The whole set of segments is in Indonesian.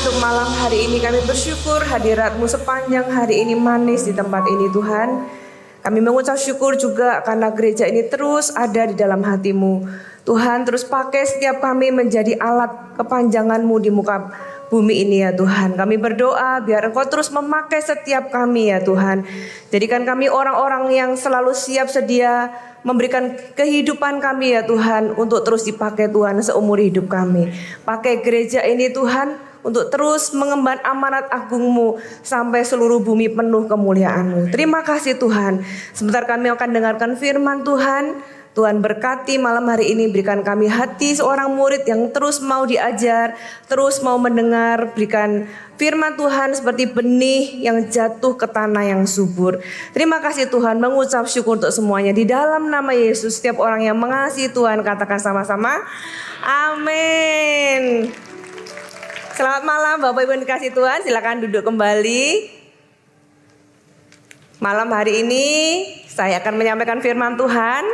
untuk malam hari ini kami bersyukur hadirat-Mu sepanjang hari ini manis di tempat ini Tuhan. Kami mengucap syukur juga karena gereja ini terus ada di dalam hati-Mu. Tuhan terus pakai setiap kami menjadi alat kepanjangan-Mu di muka bumi ini ya Tuhan. Kami berdoa biar Engkau terus memakai setiap kami ya Tuhan. Jadikan kami orang-orang yang selalu siap sedia memberikan kehidupan kami ya Tuhan untuk terus dipakai Tuhan seumur hidup kami. Pakai gereja ini Tuhan untuk terus mengemban amanat agung-Mu sampai seluruh bumi penuh kemuliaan-Mu. Terima kasih Tuhan. Sebentar kami akan dengarkan firman Tuhan. Tuhan berkati malam hari ini, berikan kami hati seorang murid yang terus mau diajar, terus mau mendengar, berikan firman Tuhan seperti benih yang jatuh ke tanah yang subur. Terima kasih Tuhan, mengucap syukur untuk semuanya. Di dalam nama Yesus, setiap orang yang mengasihi Tuhan, katakan sama-sama, amin. Selamat malam Bapak Ibu yang dikasihi Tuhan, silakan duduk kembali. Malam hari ini saya akan menyampaikan firman Tuhan.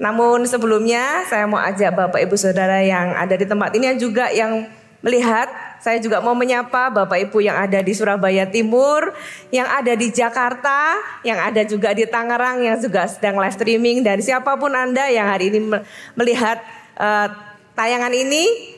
Namun sebelumnya saya mau ajak Bapak Ibu Saudara yang ada di tempat ini yang juga yang melihat. Saya juga mau menyapa Bapak Ibu yang ada di Surabaya Timur, yang ada di Jakarta, yang ada juga di Tangerang, yang juga sedang live streaming. Dan siapapun Anda yang hari ini melihat tayangan ini,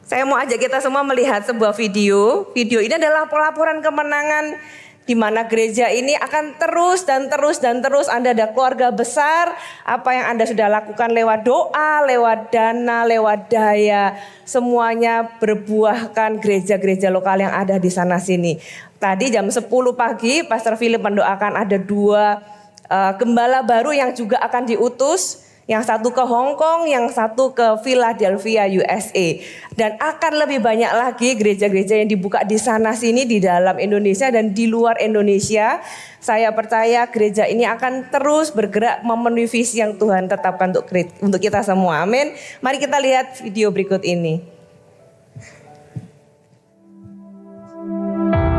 saya mau ajak kita semua melihat sebuah video. Video ini adalah pelaporan kemenangan di mana gereja ini akan terus dan terus dan terus. Anda ada keluarga besar, apa yang Anda sudah lakukan lewat doa, lewat dana, lewat daya, semuanya berbuahkan gereja-gereja lokal yang ada di sana sini. Tadi jam 10 pagi Pastor Philip mendoakan ada 2 gembala baru yang juga akan diutus. Yang satu ke Hong Kong, yang satu ke Philadelphia, USA. Dan akan lebih banyak lagi gereja-gereja yang dibuka di sana sini di dalam Indonesia dan di luar Indonesia. Saya percaya gereja ini akan terus bergerak memenuhi visi yang Tuhan tetapkan untuk kita semua. Amin. Mari kita lihat video berikut ini.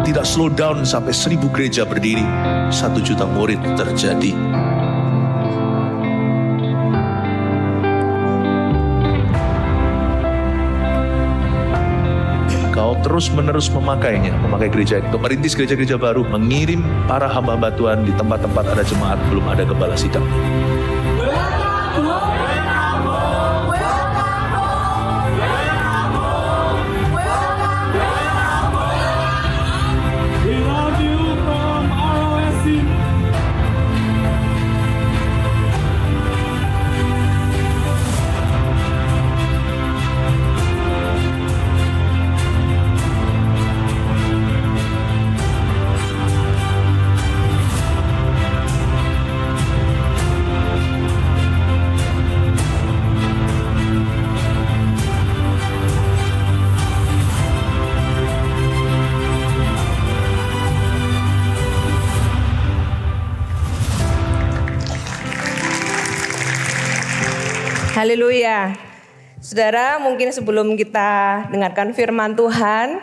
Tidak slow down sampai 1000 gereja berdiri, 1 juta murid terjadi. Kau terus-menerus memakainya, memakai gereja itu, merintis gereja-gereja baru, mengirim para hamba-hamba Tuhan di tempat-tempat ada jemaat, belum ada gembala sidang. Haleluya. Saudara, mungkin sebelum kita dengarkan firman Tuhan,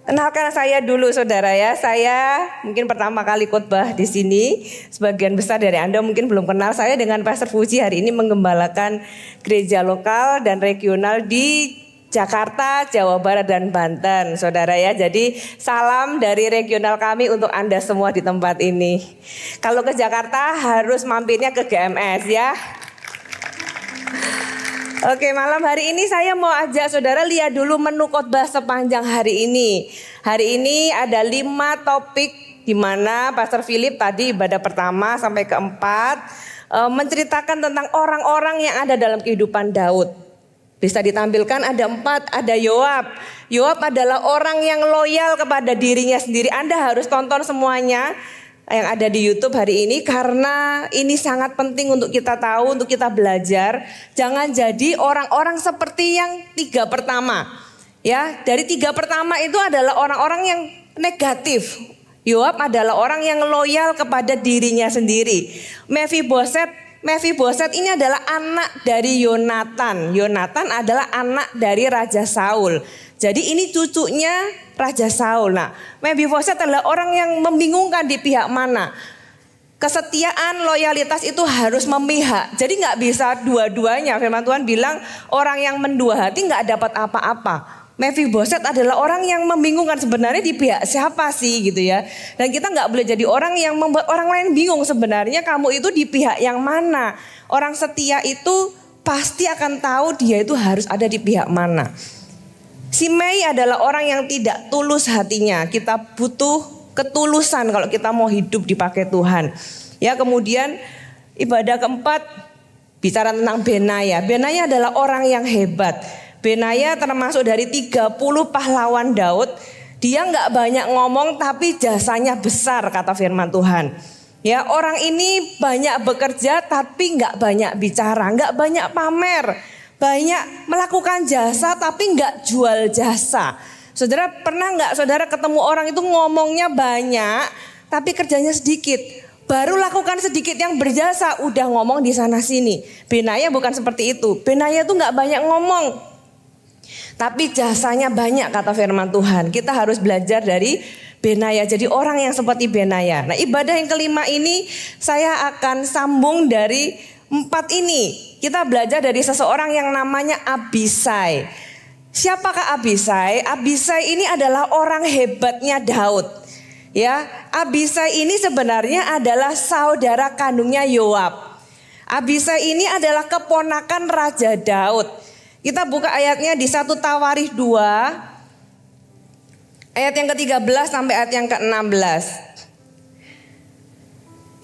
kenalkan saya dulu saudara ya. Saya mungkin pertama kali khotbah di sini. Sebagian besar dari Anda mungkin belum kenal saya dengan Pastor Puji. Hari ini menggembalakan gereja lokal dan regional di Jakarta, Jawa Barat dan Banten, saudara ya. Jadi salam dari regional kami untuk Anda semua di tempat ini. Kalau ke Jakarta harus mampirnya ke GMS ya. Oke, malam hari ini saya mau ajak saudara lihat dulu menu khotbah sepanjang hari ini. Hari ini ada 5 topik di mana Pastor Philip tadi ibadah pertama sampai keempat menceritakan tentang orang-orang yang ada dalam kehidupan Daud. Bisa ditampilkan ada 4, ada Yoab. Yoab adalah orang yang loyal kepada dirinya sendiri. Anda harus tonton semuanya yang ada di YouTube hari ini karena ini sangat penting untuk kita tahu, untuk kita belajar. Jangan jadi orang-orang seperti yang 3 pertama. Ya, dari 3 pertama itu adalah orang-orang yang negatif. Yoab adalah orang yang loyal kepada dirinya sendiri. Mephiboset ini adalah anak dari Yonatan. Yonatan adalah anak dari Raja Saul. Jadi ini cucunya Raja Saul. Nah, Mephiboset adalah orang yang membingungkan di pihak mana. Kesetiaan, loyalitas itu harus memihak. Jadi nggak bisa dua-duanya. Firman Tuhan bilang orang yang mendua hati nggak dapat apa-apa. Mephiboset adalah orang yang membingungkan, sebenarnya di pihak siapa sih gitu ya. Dan kita nggak boleh jadi orang yang membuat orang lain bingung, sebenarnya kamu itu di pihak yang mana. Orang setia itu pasti akan tahu dia itu harus ada di pihak mana. Simei adalah orang yang tidak tulus hatinya. Kita butuh ketulusan kalau kita mau hidup dipakai Tuhan. Ya, kemudian ibadah keempat bicara tentang Benaya. Benaya adalah orang yang hebat. Benaya termasuk dari 30 pahlawan Daud. Dia nggak banyak ngomong tapi jasanya besar, kata firman Tuhan. Ya, orang ini banyak bekerja tapi nggak banyak bicara, nggak banyak pamer, banyak melakukan jasa tapi nggak jual jasa. Saudara pernah nggak saudara ketemu orang itu ngomongnya banyak tapi kerjanya sedikit? Baru lakukan sedikit yang berjasa udah ngomong di sana sini. Benaya bukan seperti itu. Benaya itu nggak banyak ngomong tapi jasanya banyak, kata firman Tuhan. Kita harus belajar dari Benaya, jadi orang yang seperti Benaya. Nah, ibadah yang kelima ini saya akan sambung dari 4 ini. Kita belajar dari seseorang yang namanya Abisai. Siapakah Abisai? Abisai ini adalah orang hebatnya Daud. Ya, Abisai ini sebenarnya adalah saudara kandungnya Yoab. Abisai ini adalah keponakan Raja Daud. Kita buka ayatnya di 1 Tawarikh 2 ayat yang ke-13 sampai ayat yang ke-16.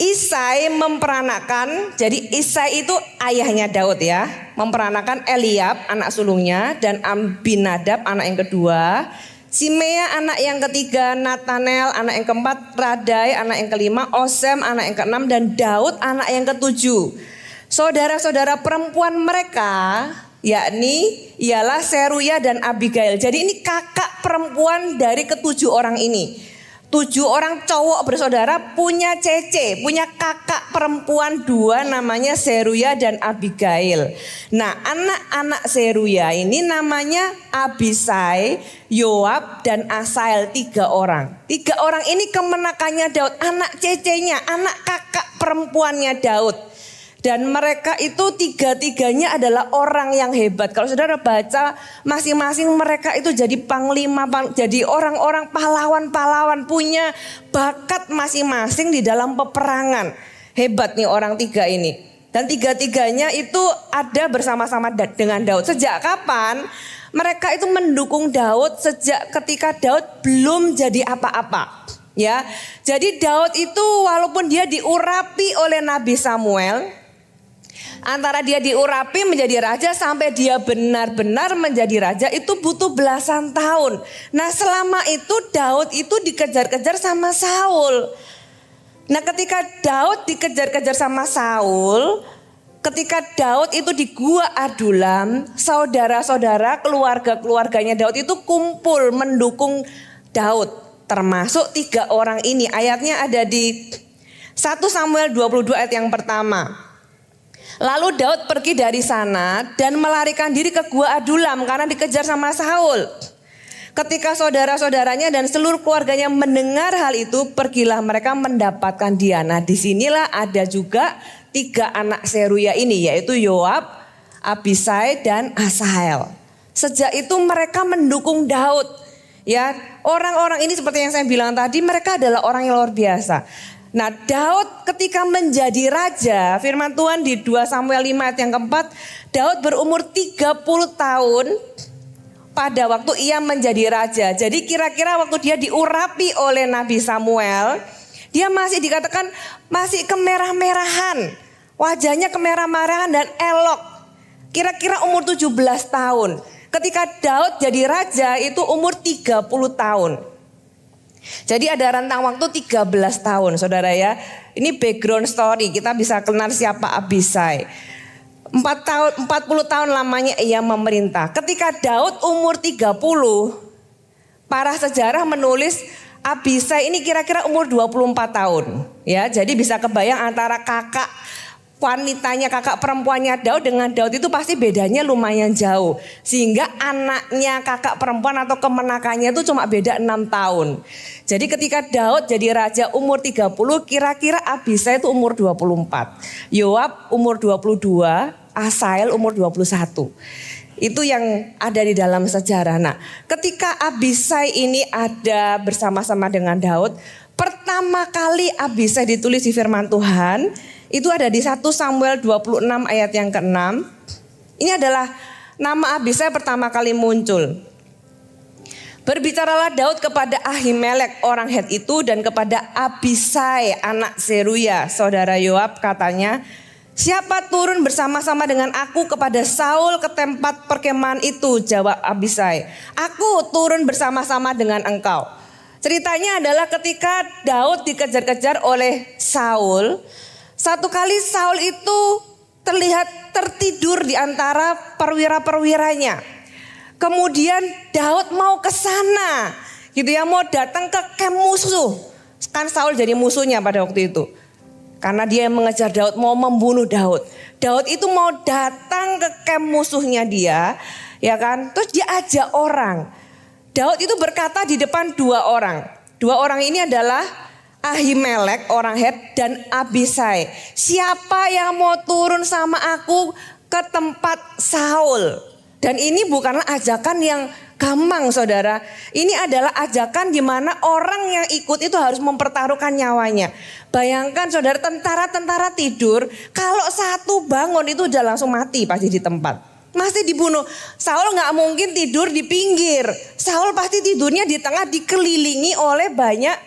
Isai memperanakan, jadi Isai itu ayahnya Daud ya, memperanakan Eliab anak sulungnya dan Abinadab anak yang kedua, Simea anak yang ketiga, Natanel anak yang keempat, Radai anak yang kelima, Osem anak yang keenam, dan Daud anak yang ketujuh. Saudara-saudara perempuan mereka yakni ialah Seruya dan Abigail. Jadi ini kakak perempuan dari ke-7 orang ini. 7 orang cowok bersaudara punya cece, punya kakak perempuan 2 namanya Seruya dan Abigail. Nah, anak-anak Seruya ini namanya Abisai, Yoab dan Asael, 3 orang. 3 orang ini kemenakannya Daud, anak cecenya, anak kakak perempuannya Daud. Dan mereka itu 3-3-nya adalah orang yang hebat. Kalau saudara baca masing-masing mereka itu jadi panglima, jadi orang-orang pahlawan-pahlawan, punya bakat masing-masing di dalam peperangan. Hebat nih orang 3 ini. Dan 3-3-nya itu ada bersama-sama dengan Daud. Sejak kapan? Mereka itu mendukung Daud sejak ketika Daud belum jadi apa-apa. Ya, jadi Daud itu walaupun dia diurapi oleh Nabi Samuel, antara dia diurapi menjadi raja sampai dia benar-benar menjadi raja itu butuh belasan tahun. Nah, selama itu Daud itu dikejar-kejar sama Saul. Nah, ketika Daud dikejar-kejar sama Saul, ketika Daud itu di Gua Adulam, saudara-saudara keluarga-keluarganya Daud itu kumpul mendukung Daud, termasuk 3 orang ini. Ayatnya ada di 1 Samuel 22 ayat yang pertama. Lalu Daud pergi dari sana dan melarikan diri ke Gua Adulam karena dikejar sama Saul. Ketika saudara-saudaranya dan seluruh keluarganya mendengar hal itu, pergilah mereka mendapatkan dia. Nah, disinilah ada juga 3 anak Seruya ini, yaitu Yoab, Abisai dan Asael. Sejak itu mereka mendukung Daud. Ya, orang-orang ini seperti yang saya bilang tadi, mereka adalah orang yang luar biasa. Nah, Daud ketika menjadi raja, firman Tuhan di 2 Samuel 5 ayat yang keempat, Daud berumur 30 tahun pada waktu ia menjadi raja. Jadi kira-kira waktu dia diurapi oleh Nabi Samuel, dia masih dikatakan masih kemerah-merahan. Wajahnya kemerah-merahan dan elok. Kira-kira umur 17 tahun. Ketika Daud jadi raja itu umur 30 tahun. Jadi ada rentang waktu 13 tahun, saudara ya. Ini background story, kita bisa kenal siapa Abisai. 40 tahun lamanya ia memerintah. Ketika Daud umur 30, para sejarah menulis Abisai ini kira-kira umur 24 tahun. Ya, jadi bisa kebayang antara kakak wanitanya, kakak perempuannya Daud dengan Daud itu pasti bedanya lumayan jauh. Sehingga anaknya kakak perempuan atau kemenakannya itu cuma beda 6 tahun. Jadi ketika Daud jadi raja umur 30, kira-kira Abisai itu umur 24. Yoab umur 22, Asael umur 21. Itu yang ada di dalam sejarah. Nah, ketika Abisai ini ada bersama-sama dengan Daud, pertama kali Abisai ditulis di firman Tuhan, itu ada di 1 Samuel 26 ayat yang ke-6. Ini adalah nama Abisai pertama kali muncul. Berbicaralah Daud kepada Ahimelek orang Het itu dan kepada Abisai anak Zeruya saudara Yoab, katanya, siapa turun bersama-sama dengan aku kepada Saul ke tempat perkemahan itu? Jawab Abisai, aku turun bersama-sama dengan engkau. Ceritanya adalah ketika Daud dikejar-kejar oleh Saul, satu kali Saul itu terlihat tertidur di antara perwira-perwiranya. Kemudian Daud mau ke sana, gitu ya, mau datang ke kamp musuh. Kan Saul jadi musuhnya pada waktu itu. Karena dia mengejar Daud, mau membunuh Daud. Daud itu mau datang ke kamp musuhnya dia, ya kan? Terus dia ajak orang. Daud itu berkata di depan dua orang. Dua orang ini adalah Ahimelek orang Het dan Abisai. Siapa yang mau turun sama aku ke tempat Saul? Dan ini bukanlah ajakan yang gampang, saudara. Ini adalah ajakan di mana orang yang ikut itu harus mempertaruhkan nyawanya. Bayangkan saudara, tentara-tentara tidur, kalau satu bangun itu udah langsung mati pasti di tempat. Pasti dibunuh. Saul gak mungkin tidur di pinggir. Saul pasti tidurnya di tengah, dikelilingi oleh banyak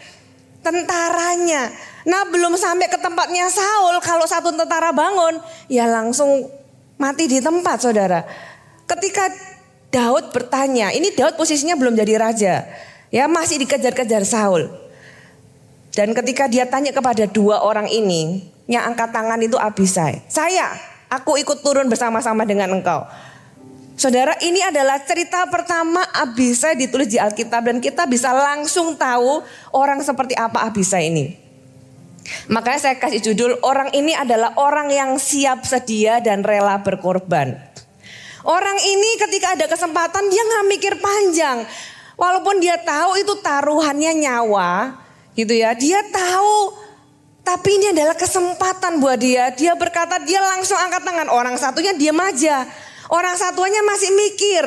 tentaranya. Nah, belum sampai ke tempatnya Saul, kalau satu tentara bangun, ya langsung mati di tempat, saudara. Ketika Daud bertanya, ini Daud posisinya belum jadi raja, ya masih dikejar-kejar Saul. Dan ketika dia tanya kepada dua orang ini, yang angkat tangan itu Abisai. Aku ikut turun bersama-sama dengan engkau. Saudara, ini adalah cerita pertama Abisai ditulis di Alkitab dan kita bisa langsung tahu orang seperti apa Abisai ini. Makanya saya kasih judul, orang ini adalah orang yang siap sedia dan rela berkorban. Orang ini ketika ada kesempatan dia gak mikir panjang. Walaupun dia tahu itu taruhannya nyawa gitu ya. Dia tahu, tapi ini adalah kesempatan buat dia. Dia berkata, dia langsung angkat tangan. Orang satunya diam aja. Orang satunya masih mikir.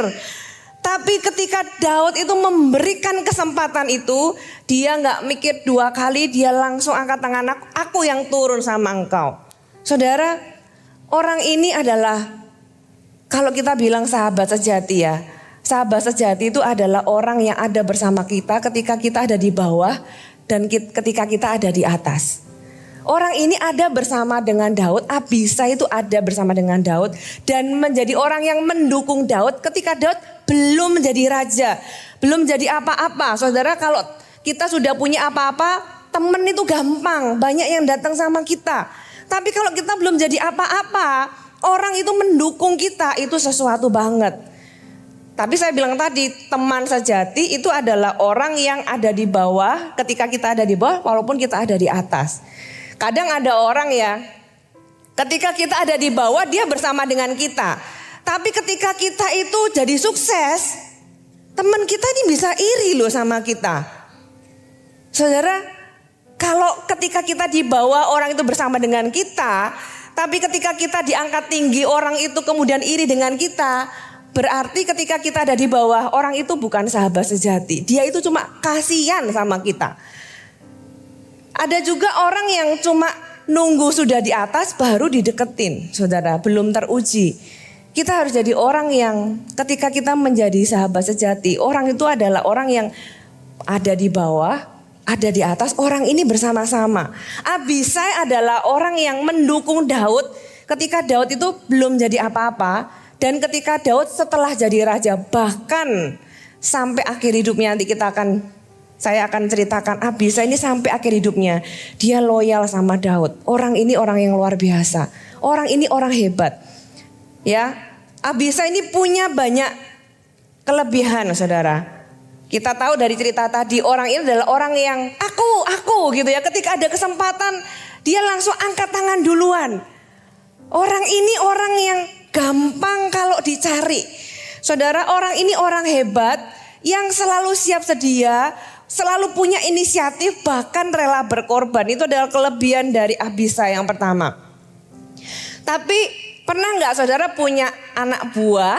Tapi ketika Daud itu memberikan kesempatan itu, dia gak mikir dua kali, dia langsung angkat tangan. Aku yang turun sama engkau. Saudara, orang ini adalah, kalau kita bilang sahabat sejati ya, sahabat sejati itu adalah orang yang ada bersama kita ketika kita ada di bawah dan ketika kita ada di atas. Orang ini ada bersama dengan Daud, Abisai itu ada bersama dengan Daud dan menjadi orang yang mendukung Daud ketika Daud belum menjadi raja, belum menjadi apa-apa. Saudara, kalau kita sudah punya apa-apa, temen itu gampang, banyak yang datang sama kita. Tapi kalau kita belum jadi apa-apa, orang itu mendukung kita, itu sesuatu banget. Tapi saya bilang tadi, teman sejati itu adalah orang yang ada di bawah ketika kita ada di bawah walaupun kita ada di atas. Kadang ada orang ya, ketika kita ada di bawah dia bersama dengan kita. Tapi ketika kita itu jadi sukses, teman kita ini bisa iri loh sama kita. Saudara, kalau ketika kita di bawah orang itu bersama dengan kita, tapi ketika kita diangkat tinggi orang itu kemudian iri dengan kita, berarti ketika kita ada di bawah orang itu bukan sahabat sejati. Dia itu cuma kasihan sama kita. Ada juga orang yang cuma nunggu sudah di atas baru dideketin, saudara, belum teruji. Kita harus jadi orang yang ketika kita menjadi sahabat sejati, orang itu adalah orang yang ada di bawah, ada di atas, orang ini bersama-sama. Abisai adalah orang yang mendukung Daud ketika Daud itu belum jadi apa-apa. Dan ketika Daud setelah jadi raja, bahkan sampai akhir hidupnya, nanti saya akan ceritakan Abisai ini sampai akhir hidupnya. Dia loyal sama Daud. Orang ini orang yang luar biasa. Orang ini orang hebat. Ya, Abisai ini punya banyak kelebihan, saudara. Kita tahu dari cerita tadi, orang ini adalah orang yang aku gitu ya. Ketika ada kesempatan, dia langsung angkat tangan duluan. Orang ini orang yang gampang kalau dicari. Saudara, orang ini orang hebat yang selalu siap sedia, selalu punya inisiatif, bahkan rela berkorban. Itu adalah kelebihan dari Abisai yang pertama. Tapi pernah nggak saudara punya anak buah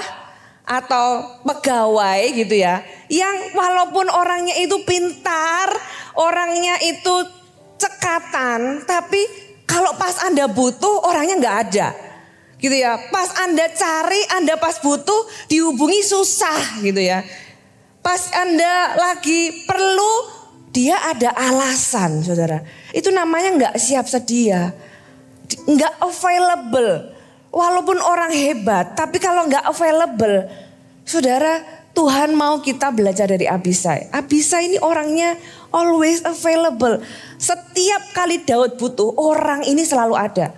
atau pegawai gitu ya, yang walaupun orangnya itu pintar, orangnya itu cekatan, tapi kalau pas Anda butuh orangnya nggak ada. Gitu ya, pas Anda cari, Anda pas butuh dihubungi susah gitu ya. Pas Anda lagi perlu, dia ada alasan, saudara. Itu namanya nggak siap sedia, nggak available. Walaupun orang hebat, tapi kalau nggak available, saudara, Tuhan mau kita belajar dari Abisai. Abisai ini orangnya always available. Setiap kali Daud butuh, orang ini selalu ada.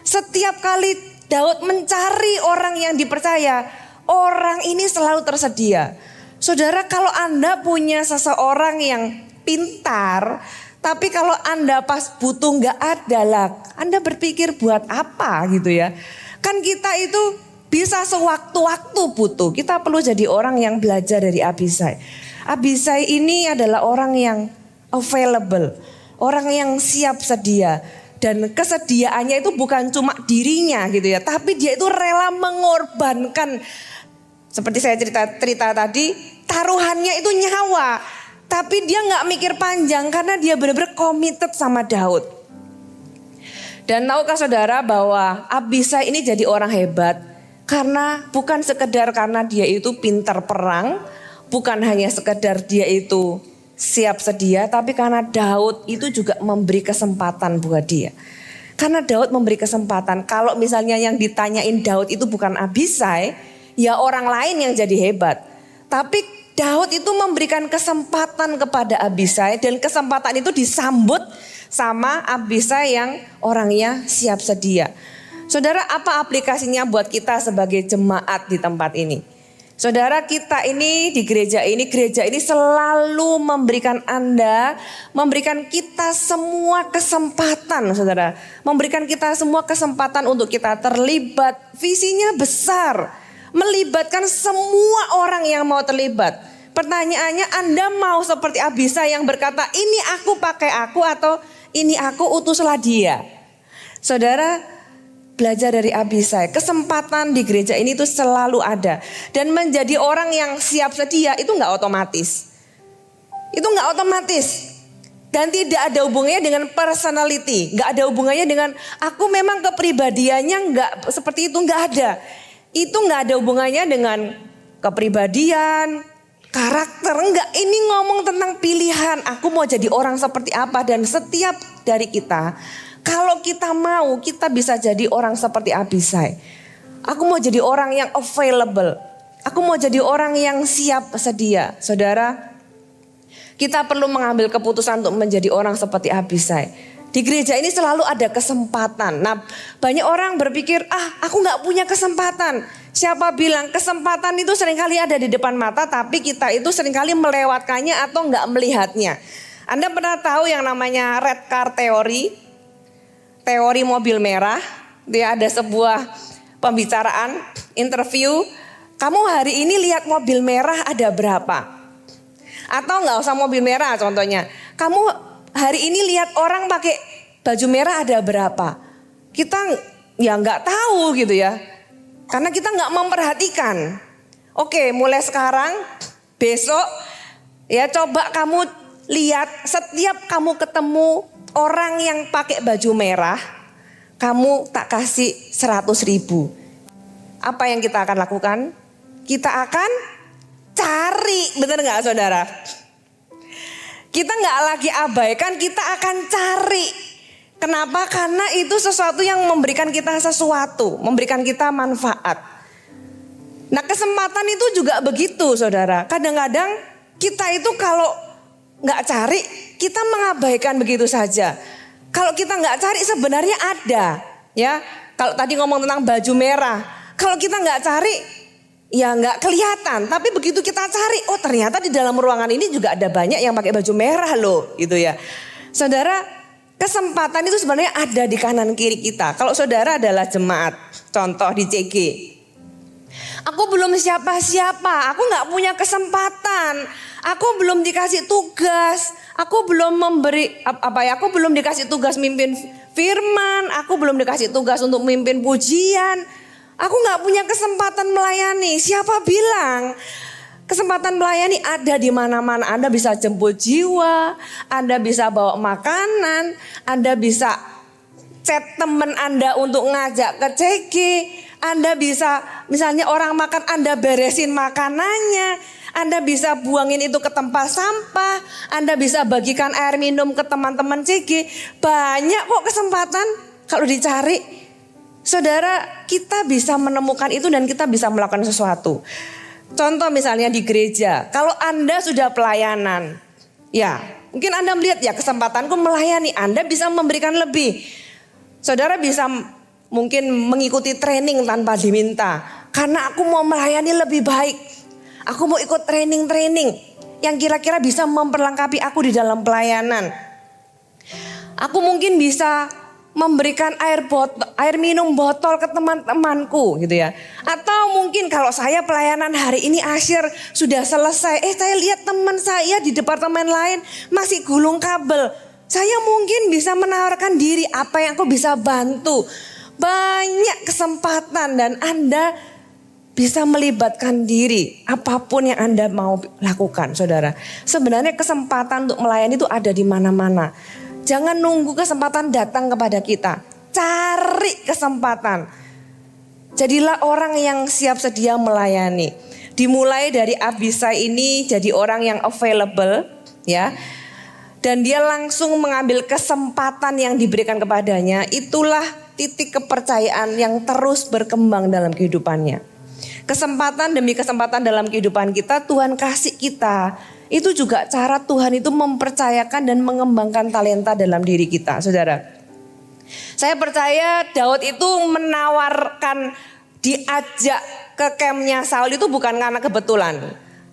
Setiap kali Daud mencari orang yang dipercaya, orang ini selalu tersedia. Saudara, kalau Anda punya seseorang yang pintar, tapi kalau Anda pas butuh nggak ada lah, Anda berpikir buat apa gitu ya. Kan kita itu bisa sewaktu-waktu butuh. Kita perlu jadi orang yang belajar dari Abisai. Abisai ini adalah orang yang available, orang yang siap sedia. Dan kesediaannya itu bukan cuma dirinya gitu ya, tapi dia itu rela mengorbankan. Seperti saya cerita tadi, taruhannya itu nyawa. Tapi dia gak mikir panjang karena dia benar-benar committed sama Daud. Dan tahukah saudara bahwa Abisai ini jadi orang hebat karena bukan sekedar karena dia itu pintar perang, bukan hanya sekedar dia itu siap sedia, tapi karena Daud itu juga memberi kesempatan buat dia. Karena Daud memberi kesempatan, kalau misalnya yang ditanyain Daud itu bukan Abisai, ya orang lain yang jadi hebat. Tapi Daud itu memberikan kesempatan kepada Abisai dan kesempatan itu disambut sama Abisai yang orangnya siap sedia. Saudara, apa aplikasinya buat kita sebagai jemaat di tempat ini? Saudara, kita ini di gereja ini selalu memberikan Anda, memberikan kita semua kesempatan, saudara. Memberikan kita semua kesempatan untuk kita terlibat. Visinya besar, melibatkan semua orang yang mau terlibat. Pertanyaannya, Anda mau seperti Abisai yang berkata, ini aku pakai aku, atau ini aku utuslah dia? Saudara, belajar dari Abisai. Kesempatan di gereja ini tuh selalu ada. Dan menjadi orang yang siap sedia itu gak otomatis. Itu gak otomatis. Dan tidak ada hubungannya dengan personality. Gak ada hubungannya dengan aku memang kepribadiannya gak seperti itu. Gak ada. Itu gak ada hubungannya dengan kepribadian, karakter. Enggak, ini ngomong tentang pilihan. Aku mau jadi orang seperti apa. Dan setiap dari kita, kalau kita mau, kita bisa jadi orang seperti Abisai. Aku mau jadi orang yang available. Aku mau jadi orang yang siap sedia. Saudara, kita perlu mengambil keputusan untuk menjadi orang seperti Abisai. Di gereja ini selalu ada kesempatan. Nah, banyak orang berpikir, aku gak punya kesempatan. Siapa bilang kesempatan itu seringkali ada di depan mata, tapi kita itu seringkali melewatkannya atau gak melihatnya. Anda pernah tahu yang namanya red car theory? Teori mobil merah. Dia ada sebuah pembicaraan, interview. Kamu hari ini lihat mobil merah ada berapa? Atau gak usah mobil merah contohnya. Kamu hari ini lihat orang pakai baju merah ada berapa? Kita ya gak tahu gitu ya. Karena kita gak memperhatikan. Oke, mulai sekarang, besok ya coba kamu lihat, setiap kamu ketemu orang yang pakai baju merah, kamu tak kasih 100.000. Apa yang kita akan lakukan? Kita akan cari, benar gak saudara? Kita gak lagi abaikan, kita akan cari. Kenapa? Karena itu sesuatu yang memberikan kita sesuatu, memberikan kita manfaat. Nah, kesempatan itu juga begitu saudara. Kadang-kadang kita itu kalau gak cari, kita mengabaikan begitu saja. Kalau kita gak cari sebenarnya ada. Ya, kalau tadi ngomong tentang baju merah, kalau kita gak cari, ya gak kelihatan. Tapi begitu kita cari, oh ternyata di dalam ruangan ini juga ada banyak yang pakai baju merah loh, gitu ya. Saudara, kesempatan itu sebenarnya ada di kanan kiri kita. Kalau saudara adalah jemaat, contoh di CG. Aku belum siapa-siapa, aku gak punya kesempatan. Aku belum dikasih tugas, aku belum aku belum dikasih tugas mimpin firman, aku belum dikasih tugas untuk mimpin pujian. Aku gak punya kesempatan melayani. Siapa bilang? Kesempatan melayani ada di mana-mana. Anda bisa jemput jiwa, Anda bisa bawa makanan, Anda bisa chat teman Anda untuk ngajak ke CG. Anda bisa misalnya orang makan, Anda beresin makanannya. Anda bisa buangin itu ke tempat sampah. Anda bisa bagikan air minum ke teman-teman CG. Banyak kok kesempatan kalau dicari. Saudara, kita bisa menemukan itu dan kita bisa melakukan sesuatu. Contoh misalnya di gereja, kalau Anda sudah pelayanan, ya mungkin Anda melihat ya kesempatanku melayani, Anda bisa memberikan lebih. Saudara bisa mungkin mengikuti training tanpa diminta, karena aku mau melayani lebih baik. Aku mau ikut training-training yang kira-kira bisa memperlengkapi aku di dalam pelayanan. Aku mungkin bisa memberikan air minum botol ke teman-temanku gitu ya. Atau mungkin kalau saya pelayanan hari ini akhir sudah selesai. Saya lihat teman saya di departemen lain masih gulung kabel. Saya mungkin bisa menawarkan diri, apa yang aku bisa bantu. Banyak kesempatan dan Anda bisa melibatkan diri apapun yang Anda mau lakukan, saudara. Sebenarnya kesempatan untuk melayani itu ada di mana-mana. Jangan nunggu kesempatan datang kepada kita. Cari kesempatan. Jadilah orang yang siap sedia melayani. Dimulai dari Abisai ini jadi orang yang available, ya. Dan dia langsung mengambil kesempatan yang diberikan kepadanya. Itulah titik kepercayaan yang terus berkembang dalam kehidupannya. Kesempatan demi kesempatan dalam kehidupan kita Tuhan kasih kita. Itu juga cara Tuhan itu mempercayakan dan mengembangkan talenta dalam diri kita, saudara. Saya percaya Daud itu menawarkan diajak ke campnya Saul itu bukan karena kebetulan.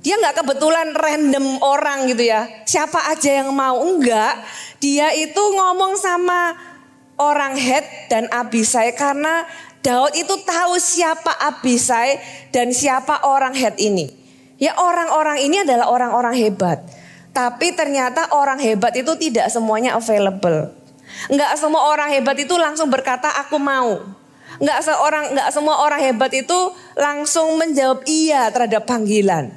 Dia gak kebetulan random orang gitu ya. Siapa aja yang mau, enggak. Dia itu ngomong sama orang Het dan Abisai karena Daud itu tahu siapa Abisai dan siapa orang Het ini. Ya orang-orang ini adalah orang-orang hebat. Tapi ternyata orang hebat itu tidak semuanya available. Enggak semua orang hebat itu langsung berkata aku mau. Enggak semua orang hebat itu langsung menjawab iya terhadap panggilan.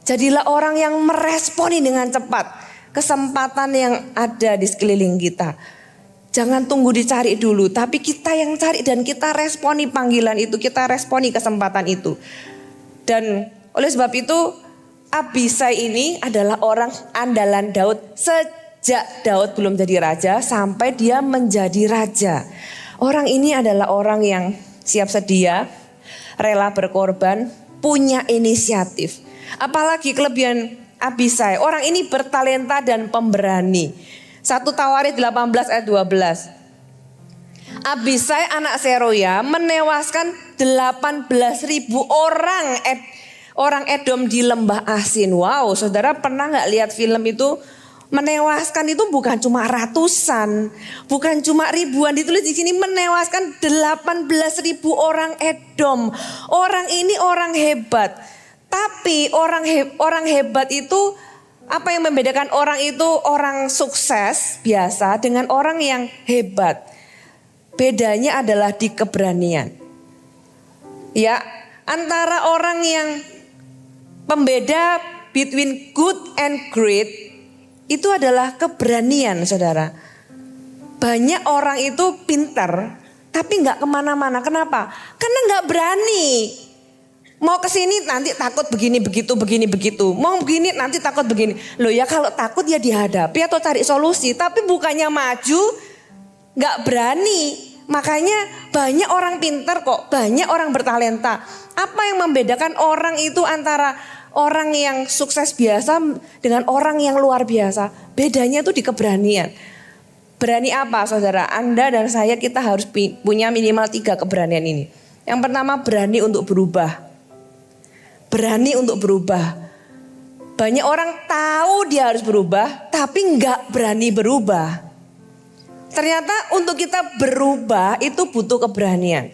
Jadilah orang yang meresponi dengan cepat kesempatan yang ada di sekeliling kita. Jangan tunggu dicari dulu, tapi kita yang cari dan kita responi panggilan itu, kita responi kesempatan itu. Dan oleh sebab itu Abisai ini adalah orang andalan Daud sejak Daud belum jadi raja sampai dia menjadi raja. Orang ini adalah orang yang siap sedia, rela berkorban, punya inisiatif. Apalagi kelebihan Abisai, orang ini bertalenta dan pemberani. 1 Tawarik 18 ayat 12. Abisai anak Seroya menewaskan 18.000 orang Edom di lembah Asin. Wow, saudara pernah gak lihat film itu? Menewaskan itu bukan cuma ratusan, bukan cuma ribuan, ditulis di sini menewaskan 18.000 orang Edom. Orang ini orang hebat. Tapi orang hebat itu, apa yang membedakan orang itu orang sukses biasa dengan orang yang hebat? Bedanya adalah di keberanian. Ya, antara orang yang pembeda between good and great itu adalah keberanian, saudara. Banyak orang itu pintar tapi gak kemana-mana. Kenapa? Karena gak berani. Mau kesini nanti takut begini begitu. Mau begini nanti takut begini. Loh ya kalau takut ya dihadapi atau cari solusi. Tapi bukannya maju, gak berani. Makanya banyak orang pintar kok, banyak orang bertalenta. Apa yang membedakan orang itu antara orang yang sukses biasa dengan orang yang luar biasa? Bedanya itu di keberanian. Berani apa, saudara? Anda dan saya kita harus punya minimal 3 keberanian ini. Yang pertama, berani untuk berubah. Berani untuk berubah. Banyak orang tahu dia harus berubah, tapi nggak berani berubah. Ternyata untuk kita berubah itu butuh keberanian.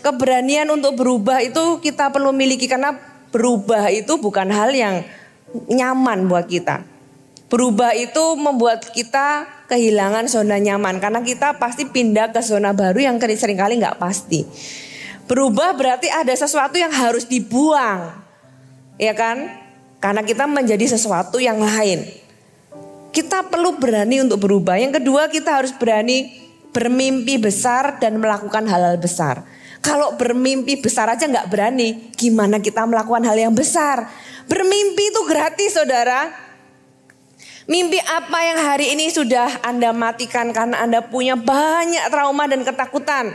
Keberanian untuk berubah itu kita perlu miliki karena berubah itu bukan hal yang nyaman buat kita. Berubah itu membuat kita kehilangan zona nyaman karena kita pasti pindah ke zona baru yang seringkali nggak pasti. Berubah berarti ada sesuatu yang harus dibuang, ya kan? Karena kita menjadi sesuatu yang lain. Kita perlu berani untuk berubah. Yang kedua, kita harus berani bermimpi besar dan melakukan hal-hal besar. Kalau bermimpi besar aja nggak berani, gimana kita melakukan hal yang besar? Bermimpi itu gratis, saudara. Mimpi apa yang hari ini sudah Anda matikan karena Anda punya banyak trauma dan ketakutan?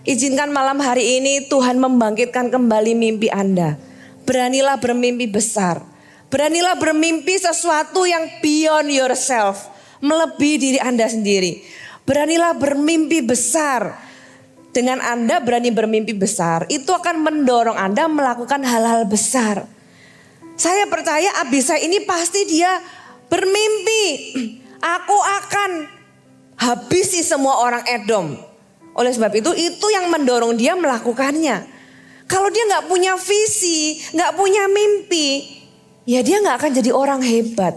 Izinkan malam hari ini Tuhan membangkitkan kembali mimpi Anda. Beranilah bermimpi besar. Beranilah bermimpi sesuatu yang beyond yourself. Melebihi diri Anda sendiri. Beranilah bermimpi besar. Dengan Anda berani bermimpi besar, itu akan mendorong Anda melakukan hal-hal besar. Saya percaya Abisai ini pasti dia bermimpi, aku akan habisi semua orang Edom. Oleh sebab itu yang mendorong dia melakukannya. Kalau dia gak punya visi, gak punya mimpi, ya dia gak akan jadi orang hebat.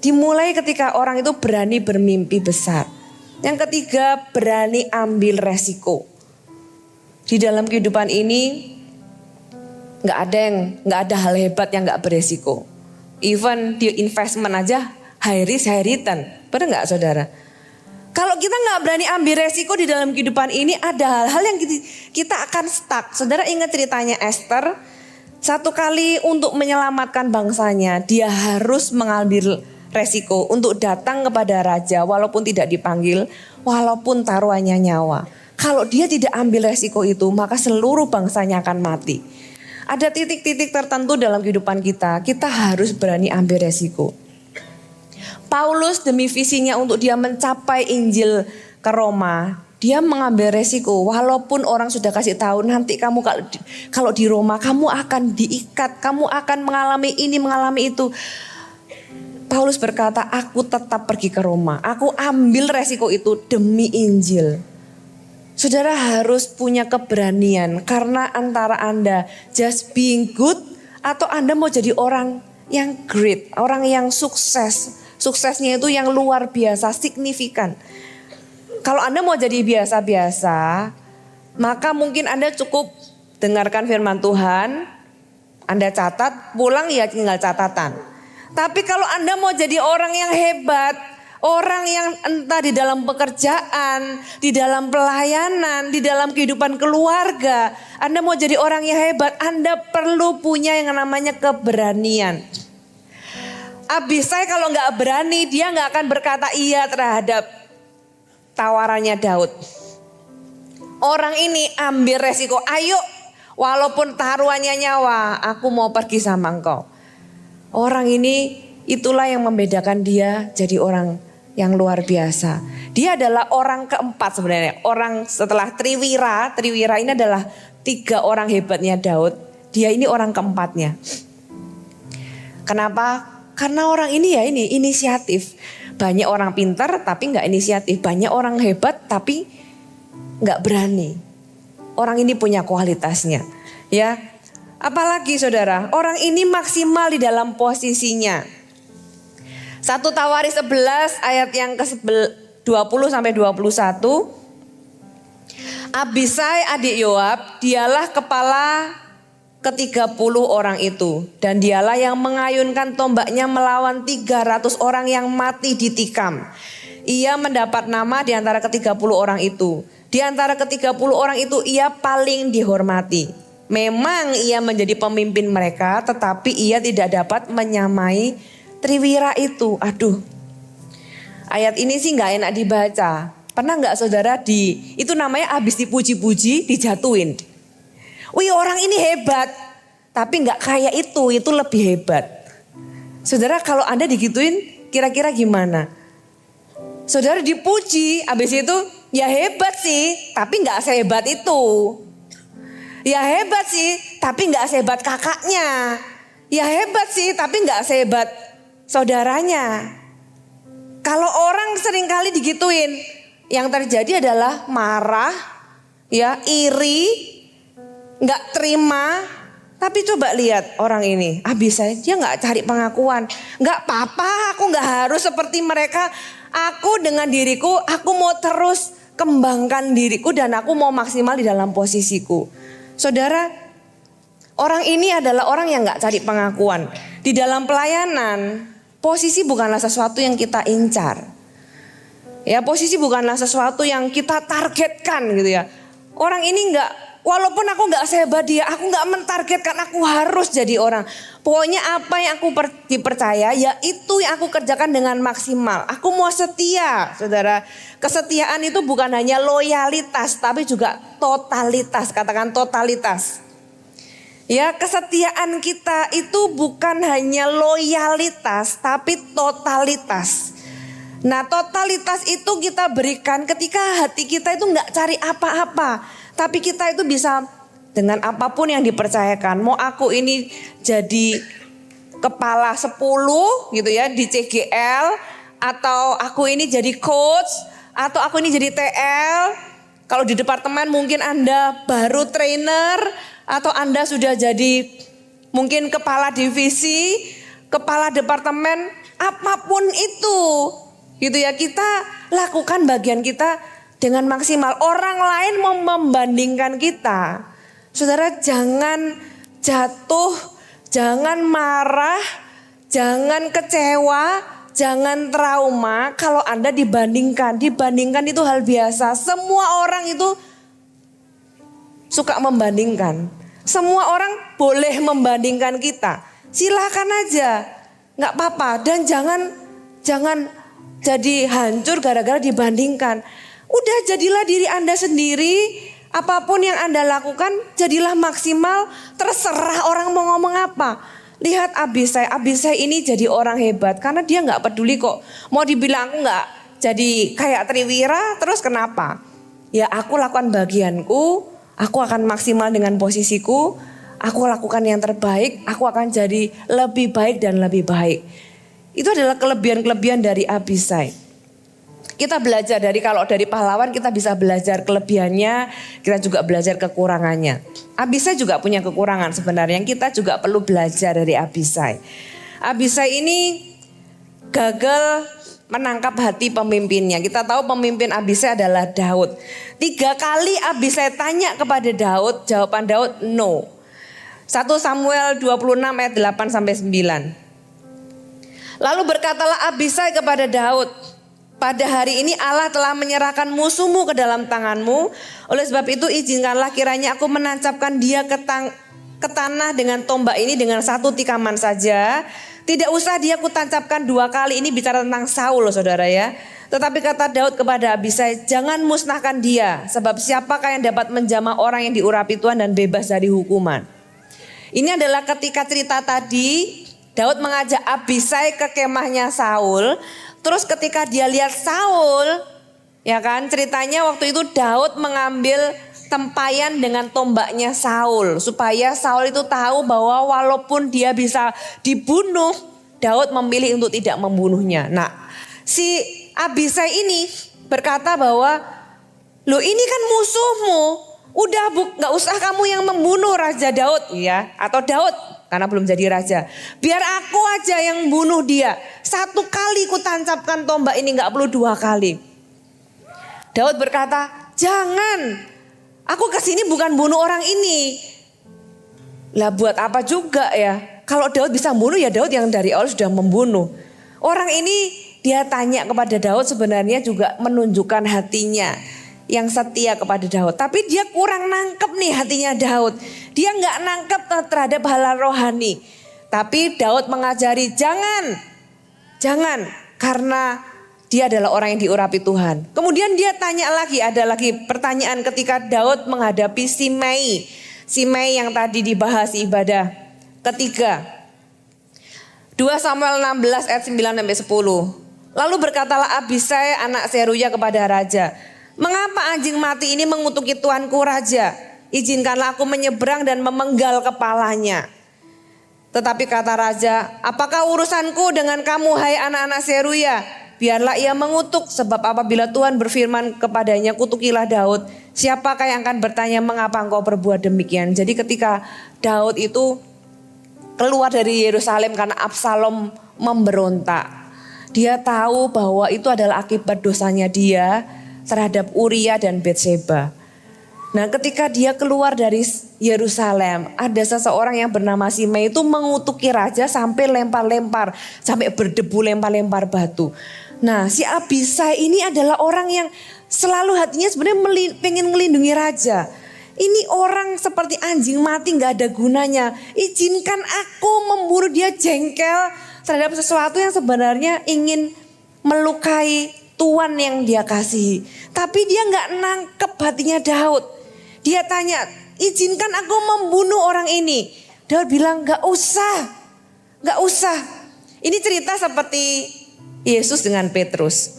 Dimulai ketika orang itu berani bermimpi besar. Yang ketiga, berani ambil resiko. Di dalam kehidupan ini gak ada hal hebat yang gak beresiko. Even di investment aja high risk high return. Benar gak saudara? Kalau kita gak berani ambil resiko di dalam kehidupan ini, ada hal-hal yang kita akan stuck. Saudara ingat ceritanya Esther? Satu kali untuk menyelamatkan bangsanya, dia harus mengambil resiko untuk datang kepada raja walaupun tidak dipanggil, walaupun taruhannya nyawa. Kalau dia tidak ambil resiko itu, maka seluruh bangsanya akan mati. Ada titik-titik tertentu dalam kehidupan kita harus berani ambil resiko. Paulus demi visinya untuk dia mencapai Injil ke Roma, dia mengambil resiko walaupun orang sudah kasih tahu nanti kamu kalau di Roma kamu akan diikat, kamu akan mengalami ini, mengalami itu. Paulus berkata, aku tetap pergi ke Roma, aku ambil resiko itu demi Injil. Saudara harus punya keberanian karena antara Anda just being good atau Anda mau jadi orang yang great, orang yang sukses. Suksesnya itu yang luar biasa, signifikan. Kalau Anda mau jadi biasa-biasa, maka mungkin Anda cukup dengarkan firman Tuhan, Anda catat, pulang ya tinggal catatan. Tapi kalau Anda mau jadi orang yang hebat, orang yang entah di dalam pekerjaan, di dalam pelayanan, di dalam kehidupan keluarga, Anda mau jadi orang yang hebat, Anda perlu punya yang namanya keberanian. Abisai kalau nggak berani, dia nggak akan berkata iya terhadap tawarannya Daud. Orang ini ambil resiko, ayo walaupun taruhannya nyawa, aku mau pergi sama engkau. Orang ini itulah yang membedakan dia jadi orang yang luar biasa. Dia adalah orang keempat sebenarnya. Orang setelah Triwira ini adalah 3 orang hebatnya Daud. Dia ini orang keempatnya. Kenapa? Karena orang ini inisiatif. Banyak orang pintar tapi gak inisiatif. Banyak orang hebat tapi gak berani. Orang ini punya kualitasnya. Ya, apalagi saudara, orang ini maksimal di dalam posisinya. 1 Tawaris 11 ayat yang ke-20 sampai 21. Abisai adik Yoab, dialah kepala ke-30 orang itu. Dan dialah yang mengayunkan tombaknya melawan 300 orang yang mati ditikam. Ia mendapat nama di antara ke-30 orang itu. Di antara ke-30 orang itu ia paling dihormati. Memang ia menjadi pemimpin mereka, tetapi ia tidak dapat menyamai Triwira itu. Aduh, ayat ini sih gak enak dibaca. Pernah gak saudara itu namanya habis dipuji-puji dijatuhin. Wih, orang ini hebat, tapi gak kayak itu lebih hebat. Saudara kalau Anda digituin kira-kira gimana? Saudara dipuji, habis itu ya hebat sih, tapi gak sehebat itu. Ya hebat sih, tapi gak sehebat kakaknya. Ya hebat sih, tapi gak sehebat saudaranya. Kalau orang seringkali digituin, yang terjadi adalah marah, ya iri, gak terima, Tapi coba lihat orang ini, Abisai, dia gak cari pengakuan. Gak apa-apa, aku gak harus seperti mereka. Aku dengan diriku, aku mau terus kembangkan diriku dan aku mau maksimal di dalam posisiku. Saudara, orang ini adalah orang yang gak cari pengakuan. Di dalam pelayanan, posisi bukanlah sesuatu yang kita incar. Ya, posisi bukanlah sesuatu yang kita targetkan gitu ya. Orang ini walaupun aku gak sehebat dia, aku gak mentargetkan aku harus jadi orang. Pokoknya apa yang aku dipercaya, ya itu yang aku kerjakan dengan maksimal. Aku mau setia, saudara. Kesetiaan itu bukan hanya loyalitas, tapi juga totalitas. Katakan totalitas. Ya, kesetiaan kita itu bukan hanya loyalitas, tapi totalitas. Nah, totalitas itu kita berikan ketika hati kita itu gak cari apa-apa. Tapi kita itu bisa dengan apapun yang dipercayakan. Mau aku ini jadi kepala 10 gitu ya di CGL. Atau aku ini jadi coach. Atau aku ini jadi TL. Kalau di departemen mungkin Anda baru trainer. Atau Anda sudah jadi mungkin kepala divisi. Kepala departemen. Apapun itu. Gitu ya, kita lakukan bagian kita dengan maksimal. Orang lain mau membandingkan kita. Saudara, jangan jatuh, jangan marah, jangan kecewa, jangan trauma kalau Anda dibandingkan. Dibandingkan itu hal biasa. Semua orang itu suka membandingkan. Semua orang boleh membandingkan kita. Silakan aja, nggak apa-apa. Dan jangan jadi hancur gara-gara dibandingkan. Udah, jadilah diri Anda sendiri. Apapun yang Anda lakukan, jadilah maksimal. Terserah orang mau ngomong apa. Lihat Abisai. Abisai ini jadi orang hebat. Karena dia gak peduli kok. Mau dibilang aku gak jadi kayak Triwira, terus kenapa? Ya, aku lakukan bagianku. Aku akan maksimal dengan posisiku. Aku lakukan yang terbaik. Aku akan jadi lebih baik dan lebih baik. Itu adalah kelebihan-kelebihan dari Abisai. Kita belajar kalau dari pahlawan kita bisa belajar kelebihannya, kita juga belajar kekurangannya. Abisai juga punya kekurangan sebenarnya yang kita juga perlu belajar dari Abisai. Abisai ini gagal menangkap hati pemimpinnya. Kita tahu pemimpin Abisai adalah Daud. 3 kali Abisai tanya kepada Daud, jawaban Daud no. 1 Samuel 26 ayat 8 sampai 9. Lalu berkatalah Abisai kepada Daud, pada hari ini Allah telah menyerahkan musuhmu ke dalam tanganmu. Oleh sebab itu izinkanlah kiranya aku menancapkan dia ke tanah dengan tombak ini dengan 1 tikaman saja. Tidak usah dia kutancapkan 2 kali. Ini bicara tentang Saul, saudara ya. Tetapi kata Daud kepada Abisai, jangan musnahkan dia. Sebab siapakah yang dapat menjamah orang yang diurapi Tuhan dan bebas dari hukuman. Ini adalah ketika cerita tadi Daud mengajak Abisai ke kemahnya Saul. Terus ketika dia lihat Saul, ya kan, ceritanya waktu itu Daud mengambil tempayan dengan tombaknya Saul. Supaya Saul itu tahu bahwa walaupun dia bisa dibunuh, Daud memilih untuk tidak membunuhnya. Nah, si Abisai ini berkata bahwa, loh ini kan musuhmu, udah gak usah kamu yang membunuh Raja Daud ya, atau Daud. Karena belum jadi raja. Biar aku aja yang bunuh dia. 1 kali ku tancapkan tombak ini, gak perlu 2 kali. Daud berkata, jangan. Aku kesini bukan bunuh orang ini. Lah buat apa juga ya. Kalau Daud bisa bunuh ya Daud yang dari awal sudah membunuh. Orang ini dia tanya kepada Daud sebenarnya juga menunjukkan hatinya yang setia kepada Daud. Tapi dia kurang nangkep nih hatinya Daud. Dia gak nangkep terhadap hal rohani. Tapi Daud mengajari jangan. Karena dia adalah orang yang diurapi Tuhan. Kemudian dia tanya lagi, ada lagi pertanyaan ketika Daud menghadapi Simei. Simei yang tadi dibahas ibadah ketiga. 2 Samuel 16 ayat 9 sampai 10. Lalu berkatalah Abisai anak Seruya kepada raja, mengapa anjing mati ini mengutuki tuanku raja? Izinkanlah aku menyeberang dan memenggal kepalanya. Tetapi kata raja, apakah urusanku dengan kamu hai anak-anak Seruya? biarlah ia mengutuk, sebab apabila Tuhan berfirman kepadanya, kutukilah Daud, siapakah yang akan bertanya mengapa engkau berbuat demikian. Jadi ketika Daud itu keluar dari Yerusalem karena Absalom memberontak, dia tahu bahwa itu adalah akibat dosanya dia terhadap Uria dan Betseba. Nah, ketika dia keluar dari Yerusalem, ada seseorang yang bernama Simei itu mengutuki raja sampai lempar-lempar, sampai berdebu, lempar-lempar batu. Nah, si Abisai ini adalah orang yang selalu hatinya sebenarnya pengen melindungi raja. Ini orang seperti anjing mati, gak ada gunanya. Izinkan aku membunuh. Dia jengkel terhadap sesuatu yang sebenarnya ingin melukai tuan yang dia kasihi. Tapi dia gak nangkep hatinya Daud. Dia tanya, izinkan aku membunuh orang ini. Daud bilang gak usah, gak usah. Ini cerita seperti Yesus dengan Petrus.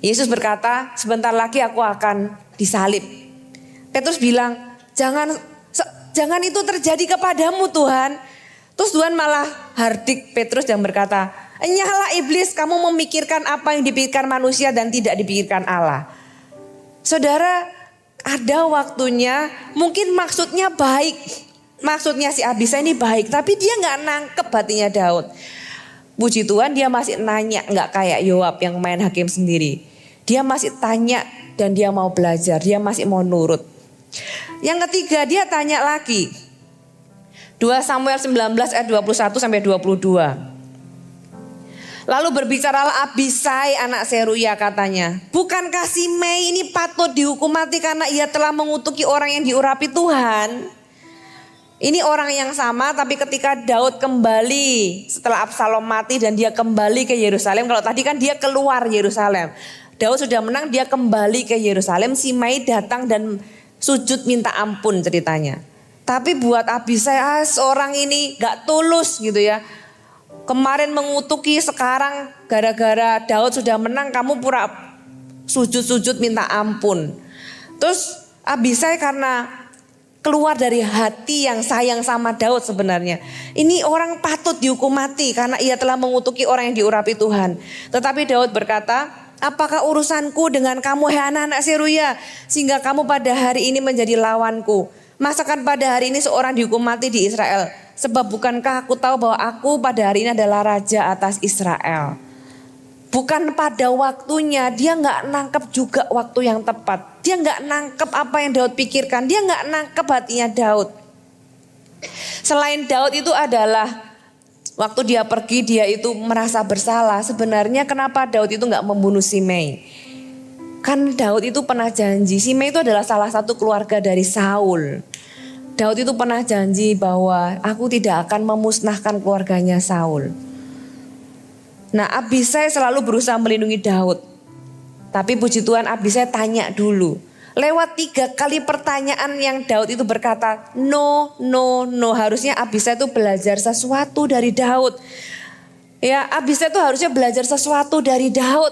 Yesus berkata, sebentar lagi aku akan disalib. Petrus bilang, jangan itu terjadi kepadamu Tuhan. Terus Tuhan malah hardik Petrus dan berkata, enyahlah iblis, kamu memikirkan apa yang dipikirkan manusia dan tidak dipikirkan Allah. Saudara, ada waktunya mungkin maksudnya baik. Maksudnya si Abisai ini baik, tapi dia gak nangkep hatinya Daud. Puji Tuhan dia masih nanya, gak kayak Yoab yang main hakim sendiri. Dia masih tanya dan dia mau belajar, dia masih mau nurut. Yang ketiga dia tanya lagi. 2 Samuel 19 ayat 21 sampai 22. Lalu berbicaralah Abisai anak Seruya katanya, bukankah Simei ini patut dihukum mati karena ia telah mengutuki orang yang diurapi Tuhan? Ini orang yang sama, tapi ketika Daud kembali setelah Absalom mati dan dia kembali ke Yerusalem. Kalau tadi kan dia keluar Yerusalem, Daud sudah menang, dia kembali ke Yerusalem. Simei datang dan sujud minta ampun ceritanya. Tapi buat Abisai, seorang ini gak tulus gitu ya. Kemarin mengutuki, sekarang gara-gara Daud sudah menang kamu pura sujud-sujud minta ampun. Terus Abisai karena keluar dari hati yang sayang sama Daud sebenarnya. Ini orang patut dihukum mati karena ia telah mengutuki orang yang diurapi Tuhan. Tetapi Daud berkata, apakah urusanku dengan kamu hai anak-anak Seruya, sehingga kamu pada hari ini menjadi lawanku? Masakan pada hari ini seorang dihukum mati di Israel? Sebab bukankah aku tahu bahwa aku pada hari ini adalah raja atas Israel? Bukan pada waktunya, dia gak nangkep juga waktu yang tepat. Dia gak nangkep apa yang Daud pikirkan, dia gak nangkep hatinya Daud. Selain Daud itu adalah waktu dia pergi dia itu merasa bersalah. Sebenarnya kenapa Daud itu gak membunuh Simei? Kan Daud itu pernah janji, Simei itu adalah salah satu keluarga dari Saul. Daud itu pernah janji bahwa aku tidak akan memusnahkan keluarganya Saul. Nah, Abisai selalu berusaha melindungi Daud. Tapi puji Tuhan Abisai tanya dulu. Lewat 3 kali pertanyaan yang Daud itu berkata no. Harusnya Abisai itu belajar sesuatu dari Daud. Ya, Abisai itu harusnya belajar sesuatu dari Daud.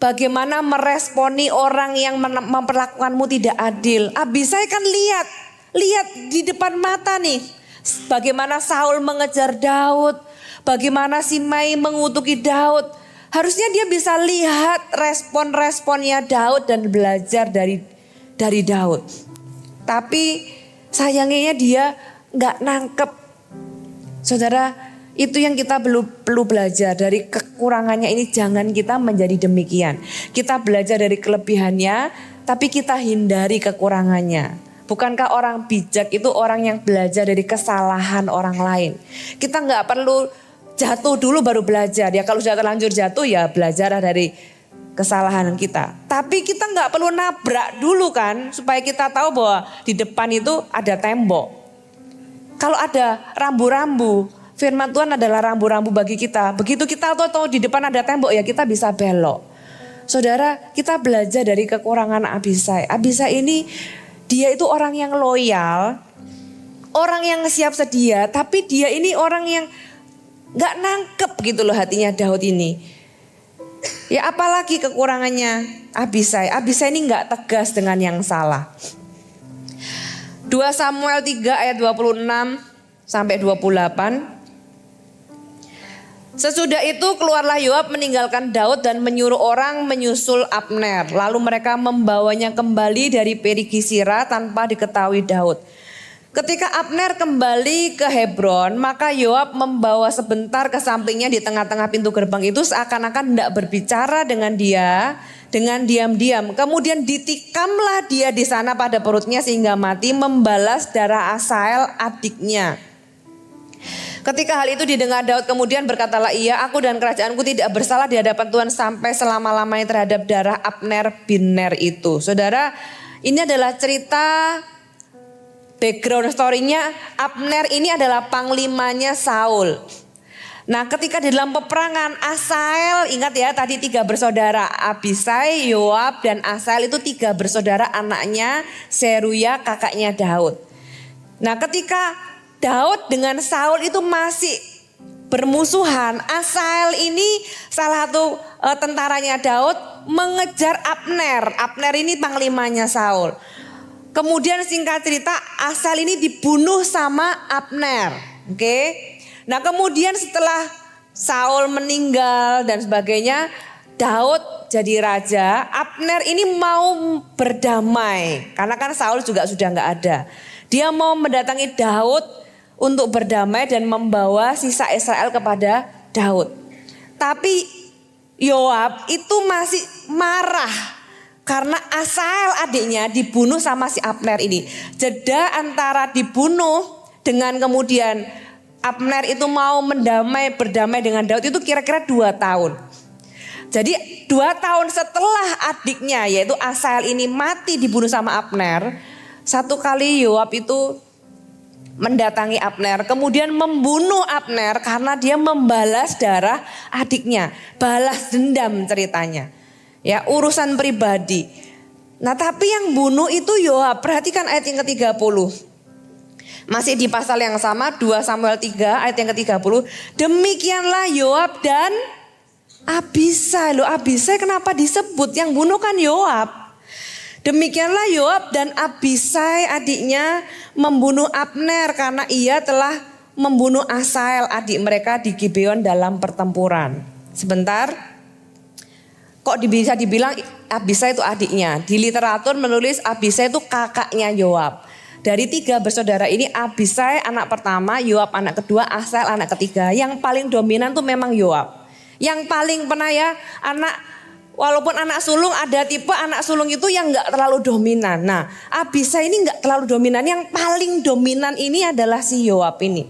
Bagaimana meresponi orang yang memperlakukanmu tidak adil. Abisai kan lihat di depan mata nih. Bagaimana Saul mengejar Daud. Bagaimana Simei mengutuki Daud. Harusnya dia bisa lihat respon-responnya Daud dan belajar dari Daud. Tapi sayangnya dia gak nangkep. Saudara, itu yang kita perlu belajar. Dari kekurangannya ini jangan kita menjadi demikian. Kita belajar dari kelebihannya, tapi kita hindari kekurangannya. Bukankah orang bijak itu orang yang belajar dari kesalahan orang lain? Kita gak perlu jatuh dulu baru belajar. Ya kalau sudah terlanjur jatuh ya belajar dari kesalahan kita. Tapi kita gak perlu nabrak dulu kan. Supaya kita tahu bahwa di depan itu ada tembok. Kalau ada rambu-rambu, firman Tuhan adalah rambu-rambu bagi kita. Begitu kita tahu di depan ada tembok ya kita bisa belok. Saudara, kita belajar dari kekurangan Abisai. Abisai ini dia itu orang yang loyal. Orang yang siap sedia. Tapi dia ini orang yang gak nangkep gitu loh hatinya Daud ini. Ya apalagi kekurangannya Abisai. Abisai ini gak tegas dengan yang salah. 2 Samuel 3 ayat 26 sampai 28. Sesudah itu keluarlah Yoab meninggalkan Daud dan menyuruh orang menyusul Abner. Lalu mereka membawanya kembali dari Perigisira tanpa diketahui Daud. Ketika Abner kembali ke Hebron, maka Yoab membawa sebentar ke sampingnya di tengah-tengah pintu gerbang itu seakan-akan hendak berbicara dengan dia dengan diam-diam. Kemudian ditikamlah dia di sana pada perutnya sehingga mati, membalas darah Asael adiknya. Ketika hal itu didengar Daud kemudian berkatalah ia, aku dan kerajaanku tidak bersalah di hadapan Tuhan sampai selama-lamanya terhadap darah Abner bin Ner itu. Saudara, ini adalah cerita background story-nya. Abner ini adalah panglimanya Saul. Nah, ketika di dalam peperangan Asael, ingat ya tadi 3 bersaudara, Abisai, Yoab dan Asael itu 3 bersaudara anaknya Seruya kakaknya Daud. Nah, ketika Daud dengan Saul itu masih bermusuhan, Asael ini salah satu tentaranya Daud mengejar Abner. Abner ini panglimanya Saul. Kemudian singkat cerita Asael ini dibunuh sama Abner. Oke. Nah, kemudian setelah Saul meninggal dan sebagainya, Daud jadi raja. Abner ini mau berdamai karena kan Saul juga sudah nggak ada. Dia mau mendatangi Daud untuk berdamai dan membawa sisa Israel kepada Daud. Tapi Yoab itu masih marah karena Asael adiknya dibunuh sama si Abner ini. Jeda antara dibunuh dengan kemudian Abner itu mau berdamai dengan Daud itu kira-kira 2 tahun. Jadi 2 tahun setelah adiknya yaitu Asael ini mati dibunuh sama Abner, satu kali Yoab itu mendatangi Abner, kemudian membunuh Abner karena dia membalas darah adiknya. Balas dendam ceritanya. Ya, urusan pribadi. Nah, tapi yang bunuh itu Yoab. Perhatikan ayat yang ke-30. Masih di pasal yang sama, 2 Samuel 3 ayat yang ke-30. Demikianlah Yoab dan Abisai. Loh, Abisai kenapa disebut? Yang bunuh kan Yoab. Demikianlah Yoab dan Abisai adiknya membunuh Abner karena ia telah membunuh Asael adik mereka di Gibeon dalam pertempuran. Sebentar, kok bisa dibilang Abisai itu adiknya? Di literatur menulis Abisai itu kakaknya Yoab. Dari 3 bersaudara ini Abisai anak pertama, Yoab anak kedua, Asael anak ketiga. Yang paling dominan tuh memang Yoab. Yang paling penaya walaupun anak sulung ada tipe anak sulung itu yang gak terlalu dominan. Nah, Abisai ini gak terlalu dominan. Yang paling dominan ini adalah si Yoab ini.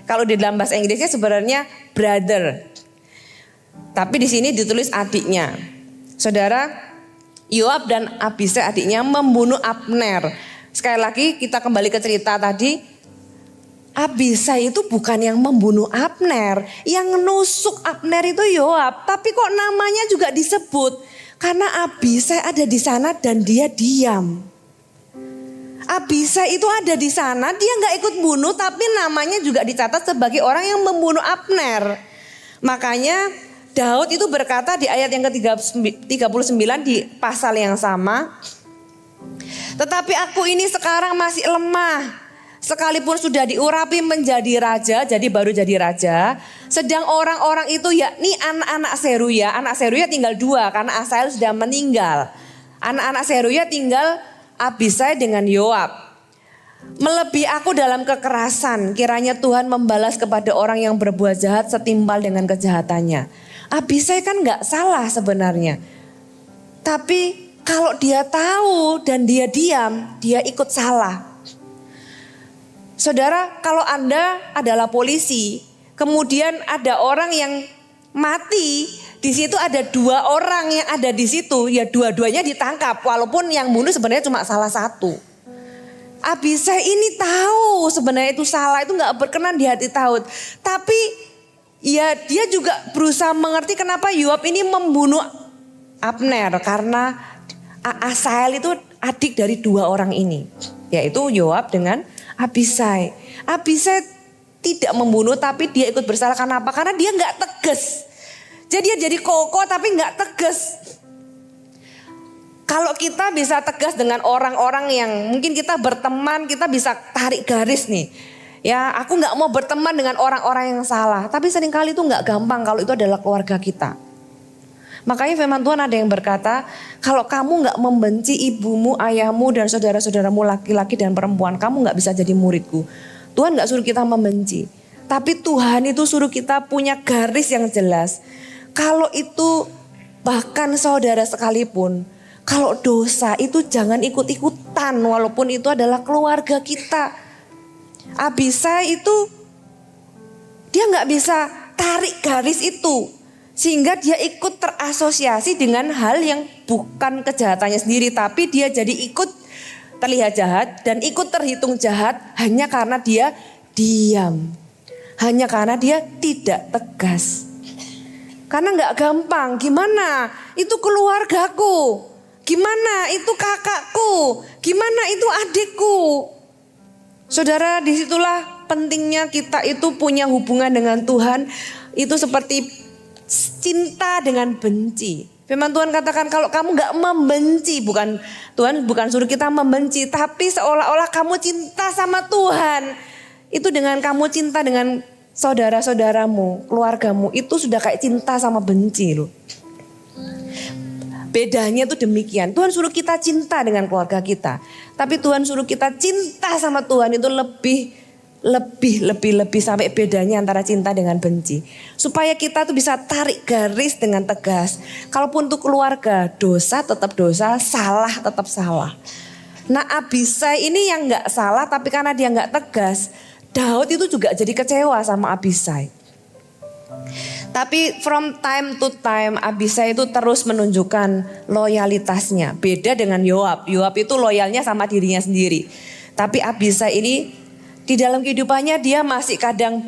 Kalau di dalam bahasa Inggrisnya sebenarnya brother. Tapi di sini ditulis adiknya. Saudara, Yoab dan Abisai adiknya membunuh Abner. Sekali lagi kita kembali ke cerita tadi. Abisai itu bukan yang membunuh Abner. Yang nusuk Abner itu Yoab. Tapi kok namanya juga disebut. Karena Abisai ada di sana dan dia diam. Abisai itu ada di sana, dia gak ikut bunuh. Tapi namanya juga dicatat sebagai orang yang membunuh Abner. Makanya Daud itu berkata di ayat yang ke-39 di pasal yang sama. Tetapi aku ini sekarang masih lemah. Sekalipun sudah diurapi menjadi raja, jadi baru jadi raja. Sedang orang-orang itu yakni anak-anak Seruya. Anak Seruya tinggal 2 karena Asael sudah meninggal. Anak-anak Seruya tinggal Abisai dengan Yoab. Melebihi aku dalam kekerasan. Kiranya Tuhan membalas kepada orang yang berbuat jahat setimpal dengan kejahatannya. Abisai kan gak salah sebenarnya. Tapi kalau dia tahu dan dia diam, dia ikut salah. Saudara, kalau Anda adalah polisi, kemudian ada orang yang mati, di situ ada 2 orang yang ada di situ, ya dua-duanya ditangkap, walaupun yang bunuh sebenarnya cuma salah satu. Abisai ini tahu sebenarnya itu salah, itu nggak berkenan di hati Daud, tapi ya dia juga berusaha mengerti kenapa Yoab ini membunuh Abner karena Asael itu adik dari 2 orang ini, yaitu Yoab dengan Abisai. Abisai tidak membunuh tapi dia ikut bersalah karena apa? Karena dia gak tegas. Jadi dia jadi kokoh tapi gak tegas. Kalau kita bisa tegas dengan orang-orang yang mungkin kita berteman, kita bisa tarik garis nih. Ya, aku nggak mau berteman dengan orang-orang yang salah. Tapi seringkali itu nggak gampang kalau itu adalah keluarga kita. Makanya firman Tuhan ada yang berkata, kalau kamu nggak membenci ibumu, ayahmu, dan saudara-saudaramu laki-laki dan perempuan, kamu nggak bisa jadi muridku. Tuhan nggak suruh kita membenci. Tapi Tuhan itu suruh kita punya garis yang jelas. Kalau itu bahkan saudara sekalipun, kalau dosa itu jangan ikut-ikutan walaupun itu adalah keluarga kita. Abisai itu dia nggak bisa tarik garis itu sehingga dia ikut terasosiasi dengan hal yang bukan kejahatannya sendiri, tapi dia jadi ikut terlihat jahat dan ikut terhitung jahat hanya karena dia diam, hanya karena dia tidak tegas. Karena nggak gampang, gimana itu keluargaku, gimana itu kakakku, gimana itu adikku. Saudara, disitulah pentingnya kita itu punya hubungan dengan Tuhan. Itu seperti cinta dengan benci. Firman Tuhan katakan kalau kamu gak membenci, Tuhan bukan suruh kita membenci, tapi seolah-olah kamu cinta sama Tuhan. Itu dengan kamu cinta dengan saudara-saudaramu, keluargamu, itu sudah kayak cinta sama benci loh. Bedanya tuh demikian. Tuhan suruh kita cinta dengan keluarga kita. Tapi Tuhan suruh kita cinta sama Tuhan itu lebih sampai bedanya antara cinta dengan benci. Supaya kita tuh bisa tarik garis dengan tegas. Kalaupun tuh keluarga, dosa tetap dosa, salah tetap salah. Nah, Abisai ini yang gak salah tapi karena dia gak tegas, Daud itu juga jadi kecewa sama Abisai. Tapi from time to time Abisai itu terus menunjukkan loyalitasnya. Beda dengan Yoab. Yoab itu loyalnya sama dirinya sendiri. Tapi Abisai ini di dalam kehidupannya dia masih kadang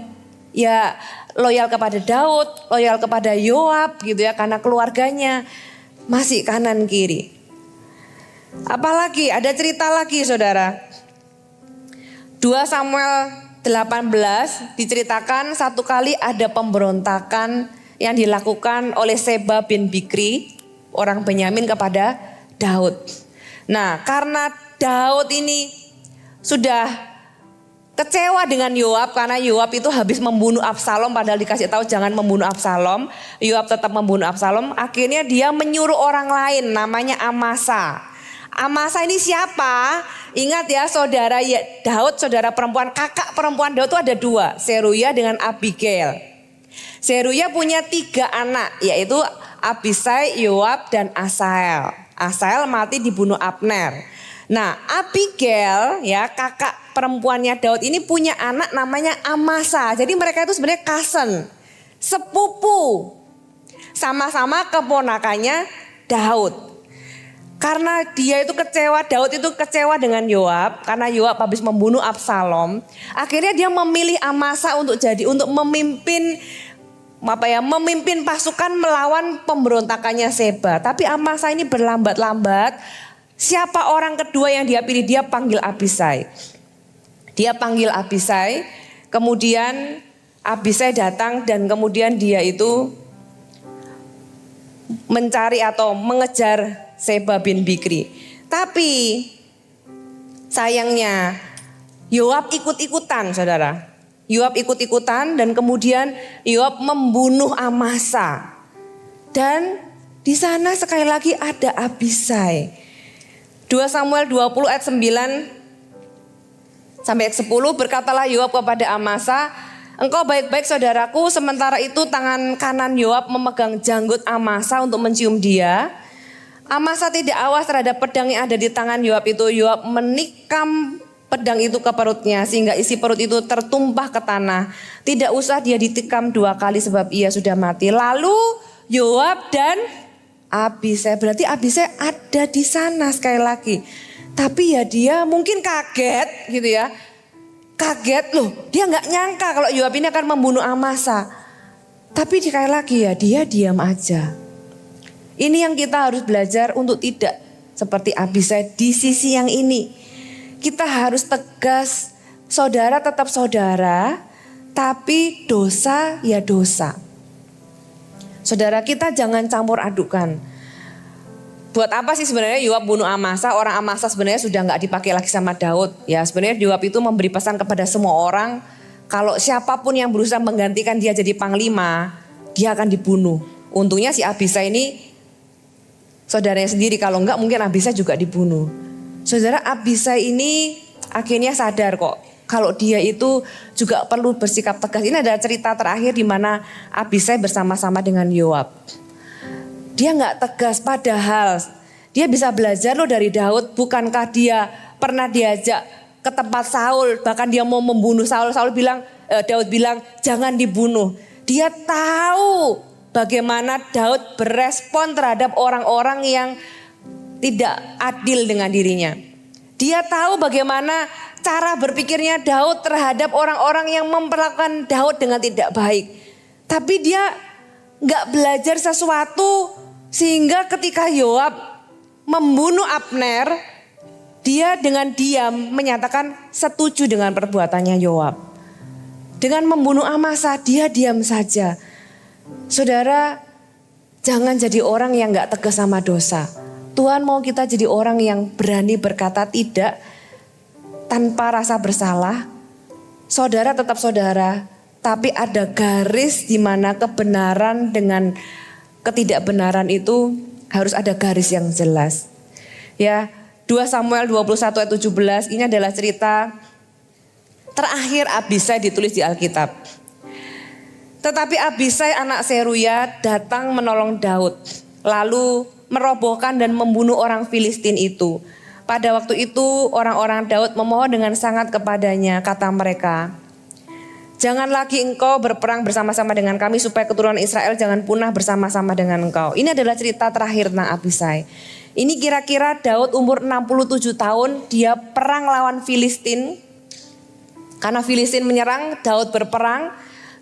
ya loyal kepada Daud, loyal kepada Yoab gitu ya. Karena keluarganya masih kanan kiri. Apalagi ada cerita lagi saudara. 2 Samuel 18 diceritakan satu kali ada pemberontakan yang dilakukan oleh Seba bin Bikri, orang Benyamin kepada Daud. Nah, karena Daud ini sudah kecewa dengan Yoab karena Yoab itu habis membunuh Absalom, padahal dikasih tahu jangan membunuh Absalom. Yoab tetap membunuh Absalom. Akhirnya dia menyuruh orang lain namanya Amasa. Amasa ini siapa? Ingat ya saudara ya, Daud, saudara perempuan, kakak perempuan Daud itu ada 2, Seruya dengan Abigail. Seruya punya 3 anak, yaitu Abisai, Yoab, dan Asael. Asael mati dibunuh Abner. Nah, Abigail ya kakak perempuannya Daud ini punya anak namanya Amasa. Jadi mereka itu sebenarnya cousin, sepupu, sama-sama keponakannya Daud. Karena dia itu kecewa, Daud itu kecewa dengan Yoab karena Yoab habis membunuh Absalom. Akhirnya dia memilih Amasa untuk memimpin pasukan melawan pemberontakannya Seba. Tapi Amasa ini berlambat-lambat. Siapa orang kedua yang dia pilih? Dia panggil Abisai. Kemudian Abisai datang dan kemudian dia itu mencari atau mengejar Seba bin Bikri. Tapi sayangnya Yoab ikut-ikutan saudara. Yoab ikut-ikutan dan kemudian Yoab membunuh Amasa. Dan di sana sekali lagi ada Abisai. 2 Samuel 20 ayat 9 sampai 10 berkatalah Yoab kepada Amasa, engkau baik-baik saudaraku. Sementara itu tangan kanan Yoab memegang janggut Amasa untuk mencium dia. Amasa tidak awas terhadap pedang yang ada di tangan Yoab itu. Yoab menikam pedang itu ke perutnya sehingga isi perut itu tertumpah ke tanah. Tidak usah dia ditikam 2 kali sebab ia sudah mati. Lalu Yoab dan Abisai, berarti Abisai ada di sana sekali lagi. Tapi ya dia mungkin kaget gitu ya. Kaget loh, dia gak nyangka kalau Yoab ini akan membunuh Amasa. Tapi sekali lagi ya dia diam aja. Ini yang kita harus belajar untuk tidak seperti Abisai di sisi yang ini. Kita harus tegas, saudara tetap saudara, tapi dosa ya dosa. Saudara, kita jangan campur adukan. buat apa sih sebenarnya Yoab bunuh Amasa? Orang Amasa sebenarnya sudah nggak dipakai lagi sama Daud. Ya sebenarnya Yoab itu memberi pesan kepada semua orang, kalau siapapun yang berusaha menggantikan dia jadi panglima, dia akan dibunuh. Untungnya si Abisai ini saudaranya sendiri, kalau enggak mungkin Abisai juga dibunuh. Saudara, Abisai ini akhirnya sadar kok kalau dia itu juga perlu bersikap tegas. Ini adalah cerita terakhir di mana Abisai bersama-sama dengan Yoab. Dia nggak tegas, padahal dia bisa belajar loh dari Daud. Bukankah dia pernah diajak ke tempat Saul, bahkan dia mau membunuh Saul. Daud bilang jangan dibunuh. Dia tahu bagaimana Daud berespon terhadap orang-orang yang tidak adil dengan dirinya. Dia tahu bagaimana cara berpikirnya Daud terhadap orang-orang yang memperlakukan Daud dengan tidak baik. Tapi dia nggak belajar sesuatu sehingga ketika Yoab membunuh Abner, dia dengan diam menyatakan setuju dengan perbuatannya Yoab. Dengan membunuh Amasa, dia diam saja. Saudara, jangan jadi orang yang gak tegas sama dosa. Tuhan mau kita jadi orang yang berani berkata tidak tanpa rasa bersalah. Saudara tetap saudara, tapi ada garis di mana kebenaran dengan ketidakbenaran itu harus ada garis yang jelas. Ya, 2 Samuel 21 ayat 17 ini adalah cerita terakhir Abisai ditulis di Alkitab. Tetapi Abisai anak Seruya datang menolong Daud, lalu merobohkan dan membunuh orang Filistin itu. Pada waktu itu orang-orang Daud memohon dengan sangat kepadanya, kata mereka, jangan lagi engkau berperang bersama-sama dengan kami supaya keturunan Israel jangan punah bersama-sama dengan engkau. Ini adalah cerita terakhir tentang Abisai. Ini kira-kira Daud umur 67 tahun, dia perang lawan Filistin. Karena Filistin menyerang, Daud berperang.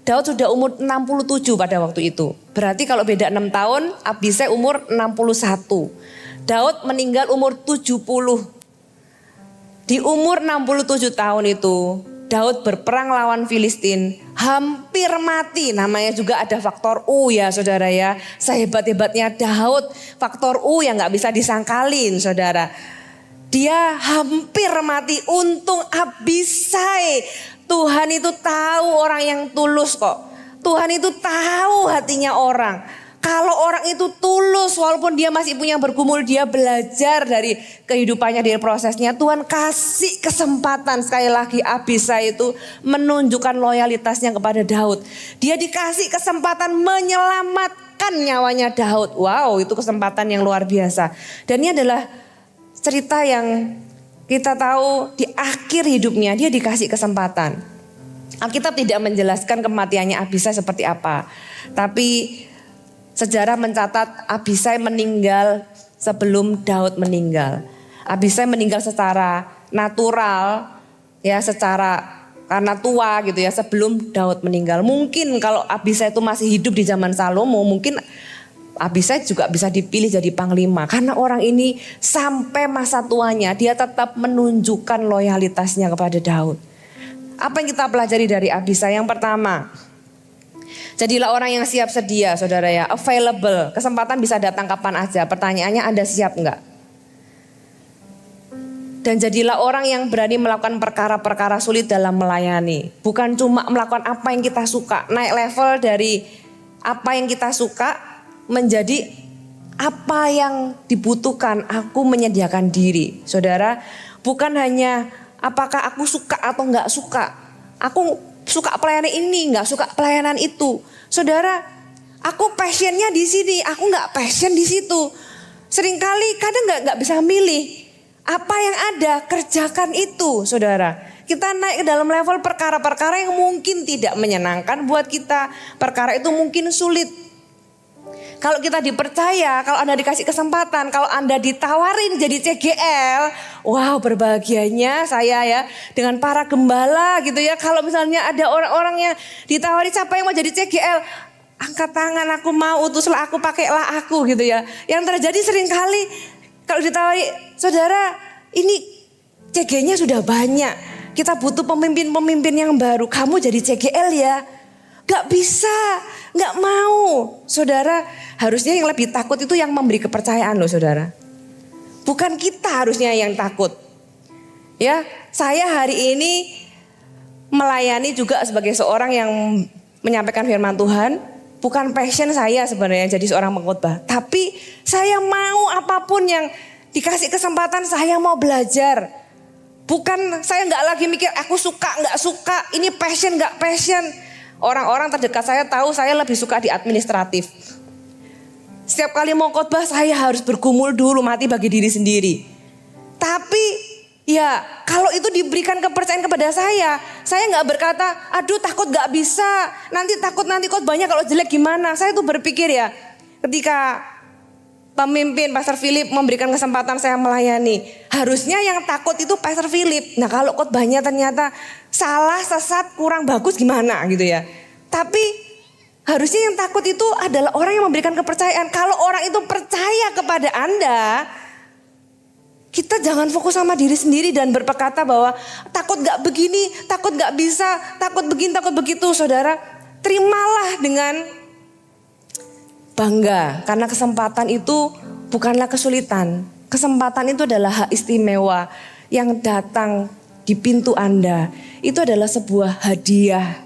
Daud sudah umur 67 pada waktu itu. Berarti kalau beda 6 tahun, Abisai umur 61. Daud meninggal umur 70. Di umur 67 tahun itu, Daud berperang lawan Filistin, hampir mati. Namanya juga ada faktor U ya saudara ya. Sehebat-hebatnya Daud, faktor U yang gak bisa disangkalin saudara. Dia hampir mati, untung Abisai. Tuhan itu tahu orang yang tulus kok. Tuhan itu tahu hatinya orang. Kalau orang itu tulus walaupun dia masih punya bergumul, dia belajar dari kehidupannya, dari prosesnya. Tuhan kasih kesempatan sekali lagi Abisai itu menunjukkan loyalitasnya kepada Daud. Dia dikasih kesempatan menyelamatkan nyawanya Daud. Wow, itu kesempatan yang luar biasa. Dan ini adalah cerita yang kita tahu di akhir hidupnya dia dikasih kesempatan. Alkitab tidak menjelaskan kematiannya Abisai seperti apa. Tapi sejarah mencatat Abisai meninggal sebelum Daud meninggal. Abisai meninggal secara natural, ya secara karena tua gitu ya sebelum Daud meninggal. Mungkin kalau Abisai itu masih hidup di zaman Salomo, mungkin Abisai juga bisa dipilih jadi panglima. Karena orang ini sampai masa tuanya dia tetap menunjukkan loyalitasnya kepada Daud. Apa yang kita pelajari dari Abisai? Yang pertama, jadilah orang yang siap sedia saudara ya, available. Kesempatan bisa datang kapan aja. Pertanyaannya Anda siap enggak? Dan jadilah orang yang berani melakukan perkara-perkara sulit dalam melayani. Bukan cuma melakukan apa yang kita suka. Naik level dari apa yang kita suka menjadi apa yang dibutuhkan. Aku menyediakan diri. Saudara, bukan hanya apakah aku suka atau enggak suka. Aku suka pelayanan ini, enggak suka pelayanan itu. Saudara, aku passionnya di sini, aku enggak passion di situ. Seringkali kadang enggak bisa milih. Apa yang ada, kerjakan itu saudara. Kita naik ke dalam level perkara-perkara yang mungkin tidak menyenangkan buat kita. Perkara itu mungkin sulit. Kalau kita dipercaya, kalau Anda dikasih kesempatan, kalau Anda ditawarin jadi CGL, wow berbahagianya saya ya dengan para gembala gitu ya. Kalau misalnya ada orang-orang yang ditawari siapa yang mau jadi CGL, angkat tangan aku mau, utuslah aku, pakailah aku gitu ya. Yang terjadi seringkali kalau ditawari, saudara ini CG-nya sudah banyak, kita butuh pemimpin-pemimpin yang baru, kamu jadi CGL ya. Gak bisa, gak mau. Saudara, harusnya yang lebih takut itu yang memberi kepercayaan loh saudara. Bukan kita harusnya yang takut. Ya, saya hari ini melayani juga sebagai seorang yang menyampaikan firman Tuhan. Bukan passion saya sebenarnya jadi seorang pengkhotbah. Tapi saya mau apapun yang dikasih kesempatan, saya mau belajar. Bukan, saya nggak lagi mikir aku suka nggak suka, ini passion nggak passion. Orang-orang terdekat saya tahu saya lebih suka di administratif. Setiap kali mau khotbah saya harus bergumul dulu mati bagi diri sendiri. Tapi ya kalau itu diberikan kepercayaan kepada saya nggak berkata, aduh takut nggak bisa, nanti khotbahnya kalau jelek gimana. Saya tuh berpikir ya, ketika pemimpin Pastor Philip memberikan kesempatan saya melayani, harusnya yang takut itu Pastor Philip. Nah kalau khotbahnya ternyata salah, sesat, kurang bagus gimana gitu ya. Tapi harusnya yang takut itu adalah orang yang memberikan kepercayaan. Kalau orang itu percaya kepada Anda, kita jangan fokus sama diri sendiri dan berkata bahwa takut gak begini, takut gak bisa, takut begini, takut begitu. Saudara, terimalah dengan bangga. Karena kesempatan itu bukanlah kesulitan. Kesempatan itu adalah hak istimewa yang datang di pintu Anda. Itu adalah sebuah hadiah.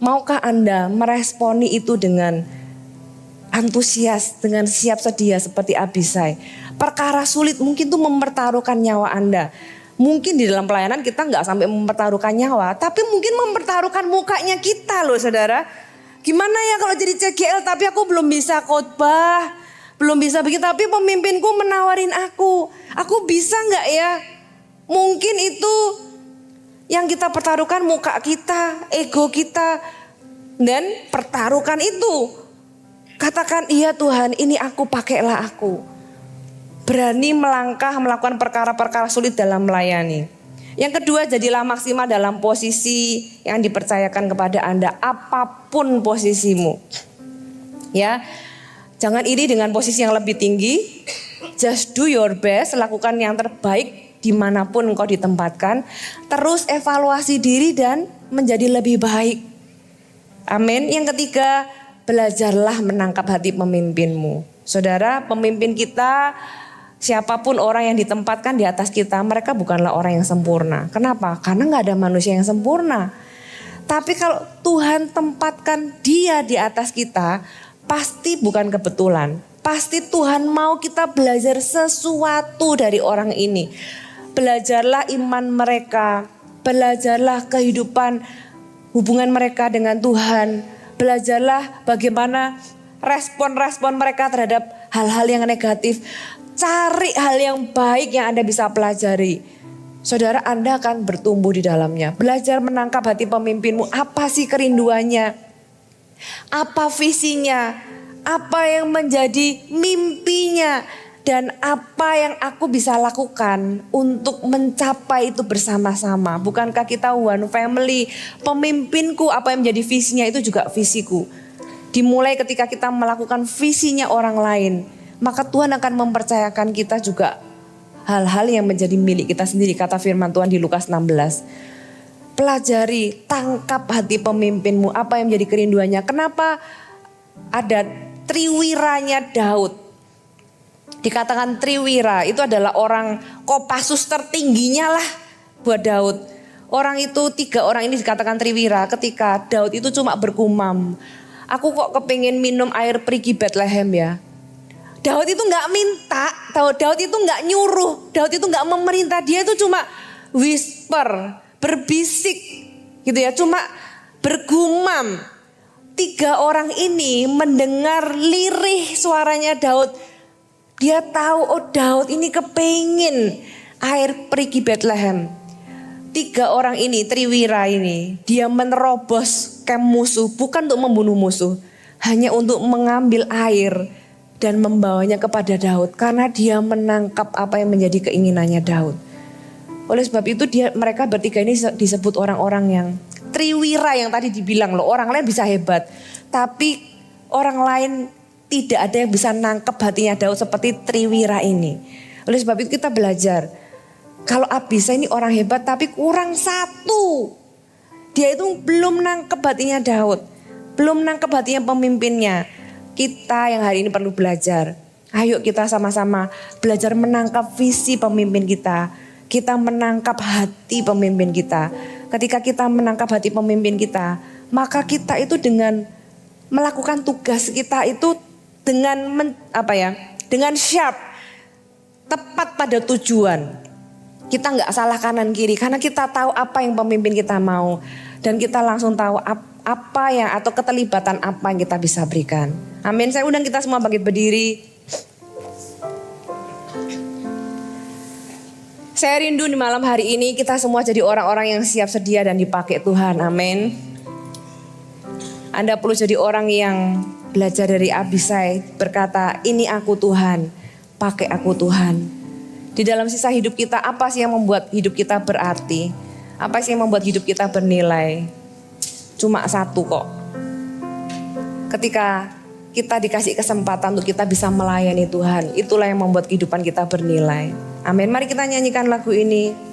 Maukah Anda meresponi itu dengan antusias, dengan siap sedia seperti Abisai? Perkara sulit mungkin itu mempertaruhkan nyawa Anda. Mungkin di dalam pelayanan kita nggak sampai mempertaruhkan nyawa, tapi mungkin mempertaruhkan mukanya kita loh saudara. Gimana ya kalau jadi CGL tapi aku belum bisa khotbah, belum bisa begitu, tapi pemimpinku menawarin aku bisa nggak ya? Mungkin itu yang kita pertaruhkan muka kita, ego kita, dan pertaruhkan itu. Katakan iya Tuhan, ini aku, pakailah aku. Berani melangkah melakukan perkara-perkara sulit dalam melayani. Yang kedua, jadilah maksimal dalam posisi yang dipercayakan kepada Anda, apapun posisimu. Ya, jangan iri dengan posisi yang lebih tinggi. Just do your best, lakukan yang terbaik dimanapun engkau ditempatkan, terus evaluasi diri dan menjadi lebih baik. Amin. Yang ketiga, belajarlah menangkap hati pemimpinmu. Saudara, pemimpin kita, siapapun orang yang ditempatkan di atas kita, mereka bukanlah orang yang sempurna. Kenapa? Karena gak ada manusia yang sempurna. Tapi kalau Tuhan tempatkan dia di atas kita, pasti bukan kebetulan. Pasti Tuhan mau kita belajar sesuatu dari orang ini. Belajarlah iman mereka, belajarlah kehidupan hubungan mereka dengan Tuhan. Belajarlah bagaimana respon-respon mereka terhadap hal-hal yang negatif. Cari hal yang baik yang Anda bisa pelajari. Saudara, Anda akan bertumbuh di dalamnya. Belajar menangkap hati pemimpinmu. Apa sih kerinduannya? Apa visinya? Apa yang menjadi mimpinya? Dan apa yang aku bisa lakukan untuk mencapai itu bersama-sama. Bukankah kita one family? Pemimpinku apa yang menjadi visinya itu juga visiku. Dimulai ketika kita melakukan visinya orang lain. Maka Tuhan akan mempercayakan kita juga hal-hal yang menjadi milik kita sendiri. Kata firman Tuhan di Lukas 16. Pelajari, tangkap hati pemimpinmu. Apa yang menjadi kerinduannya. Kenapa ada triwiranya Daud. Dikatakan triwira itu adalah orang Kopassus tertingginya lah buat Daud. Orang itu 3 orang ini dikatakan triwira ketika Daud itu cuma bergumam. Aku kok kepingin minum air perigi Bethlehem ya. Daud itu gak minta, Daud itu gak nyuruh, Daud itu gak memerintah. Dia itu cuma whisper, berbisik gitu ya, cuma bergumam. 3 orang ini mendengar lirih suaranya Daud. Dia tahu, oh Daud ini kepingin air perigi Bethlehem. 3 orang ini, triwira ini, dia menerobos kem musuh, bukan untuk membunuh musuh. Hanya untuk mengambil air dan membawanya kepada Daud. Karena dia menangkap apa yang menjadi keinginannya Daud. Oleh sebab itu mereka bertiga ini disebut orang-orang yang triwira yang tadi dibilang loh. Orang lain bisa hebat, tapi orang lain tidak ada yang bisa nangkep hatinya Daud seperti triwira ini. Oleh sebab itu kita belajar. Kalau Abisai ini orang hebat tapi kurang satu. Dia itu belum nangkep hatinya Daud. Belum nangkep hatinya pemimpinnya. Kita yang hari ini perlu belajar. Ayo kita sama-sama belajar menangkap visi pemimpin kita. Kita menangkap hati pemimpin kita. Ketika kita menangkap hati pemimpin kita, maka kita itu dengan melakukan tugas kita itu dengan dengan sharp, tepat pada tujuan. Kita nggak salah kanan kiri karena kita tahu apa yang pemimpin kita mau dan kita langsung tahu apa yang atau keterlibatan apa yang kita bisa berikan. Amin. Saya undang kita semua bangkit berdiri. Saya rindu di malam hari ini kita semua jadi orang-orang yang siap sedia dan dipakai Tuhan. Amin. Anda perlu jadi orang yang belajar dari Abisai berkata, ini aku Tuhan, pakai aku Tuhan. Di dalam sisa hidup kita apa sih yang membuat hidup kita berarti? Apa sih yang membuat hidup kita bernilai? Cuma satu kok. Ketika kita dikasih kesempatan untuk kita bisa melayani Tuhan, itulah yang membuat kehidupan kita bernilai. Amin. Mari kita nyanyikan lagu ini.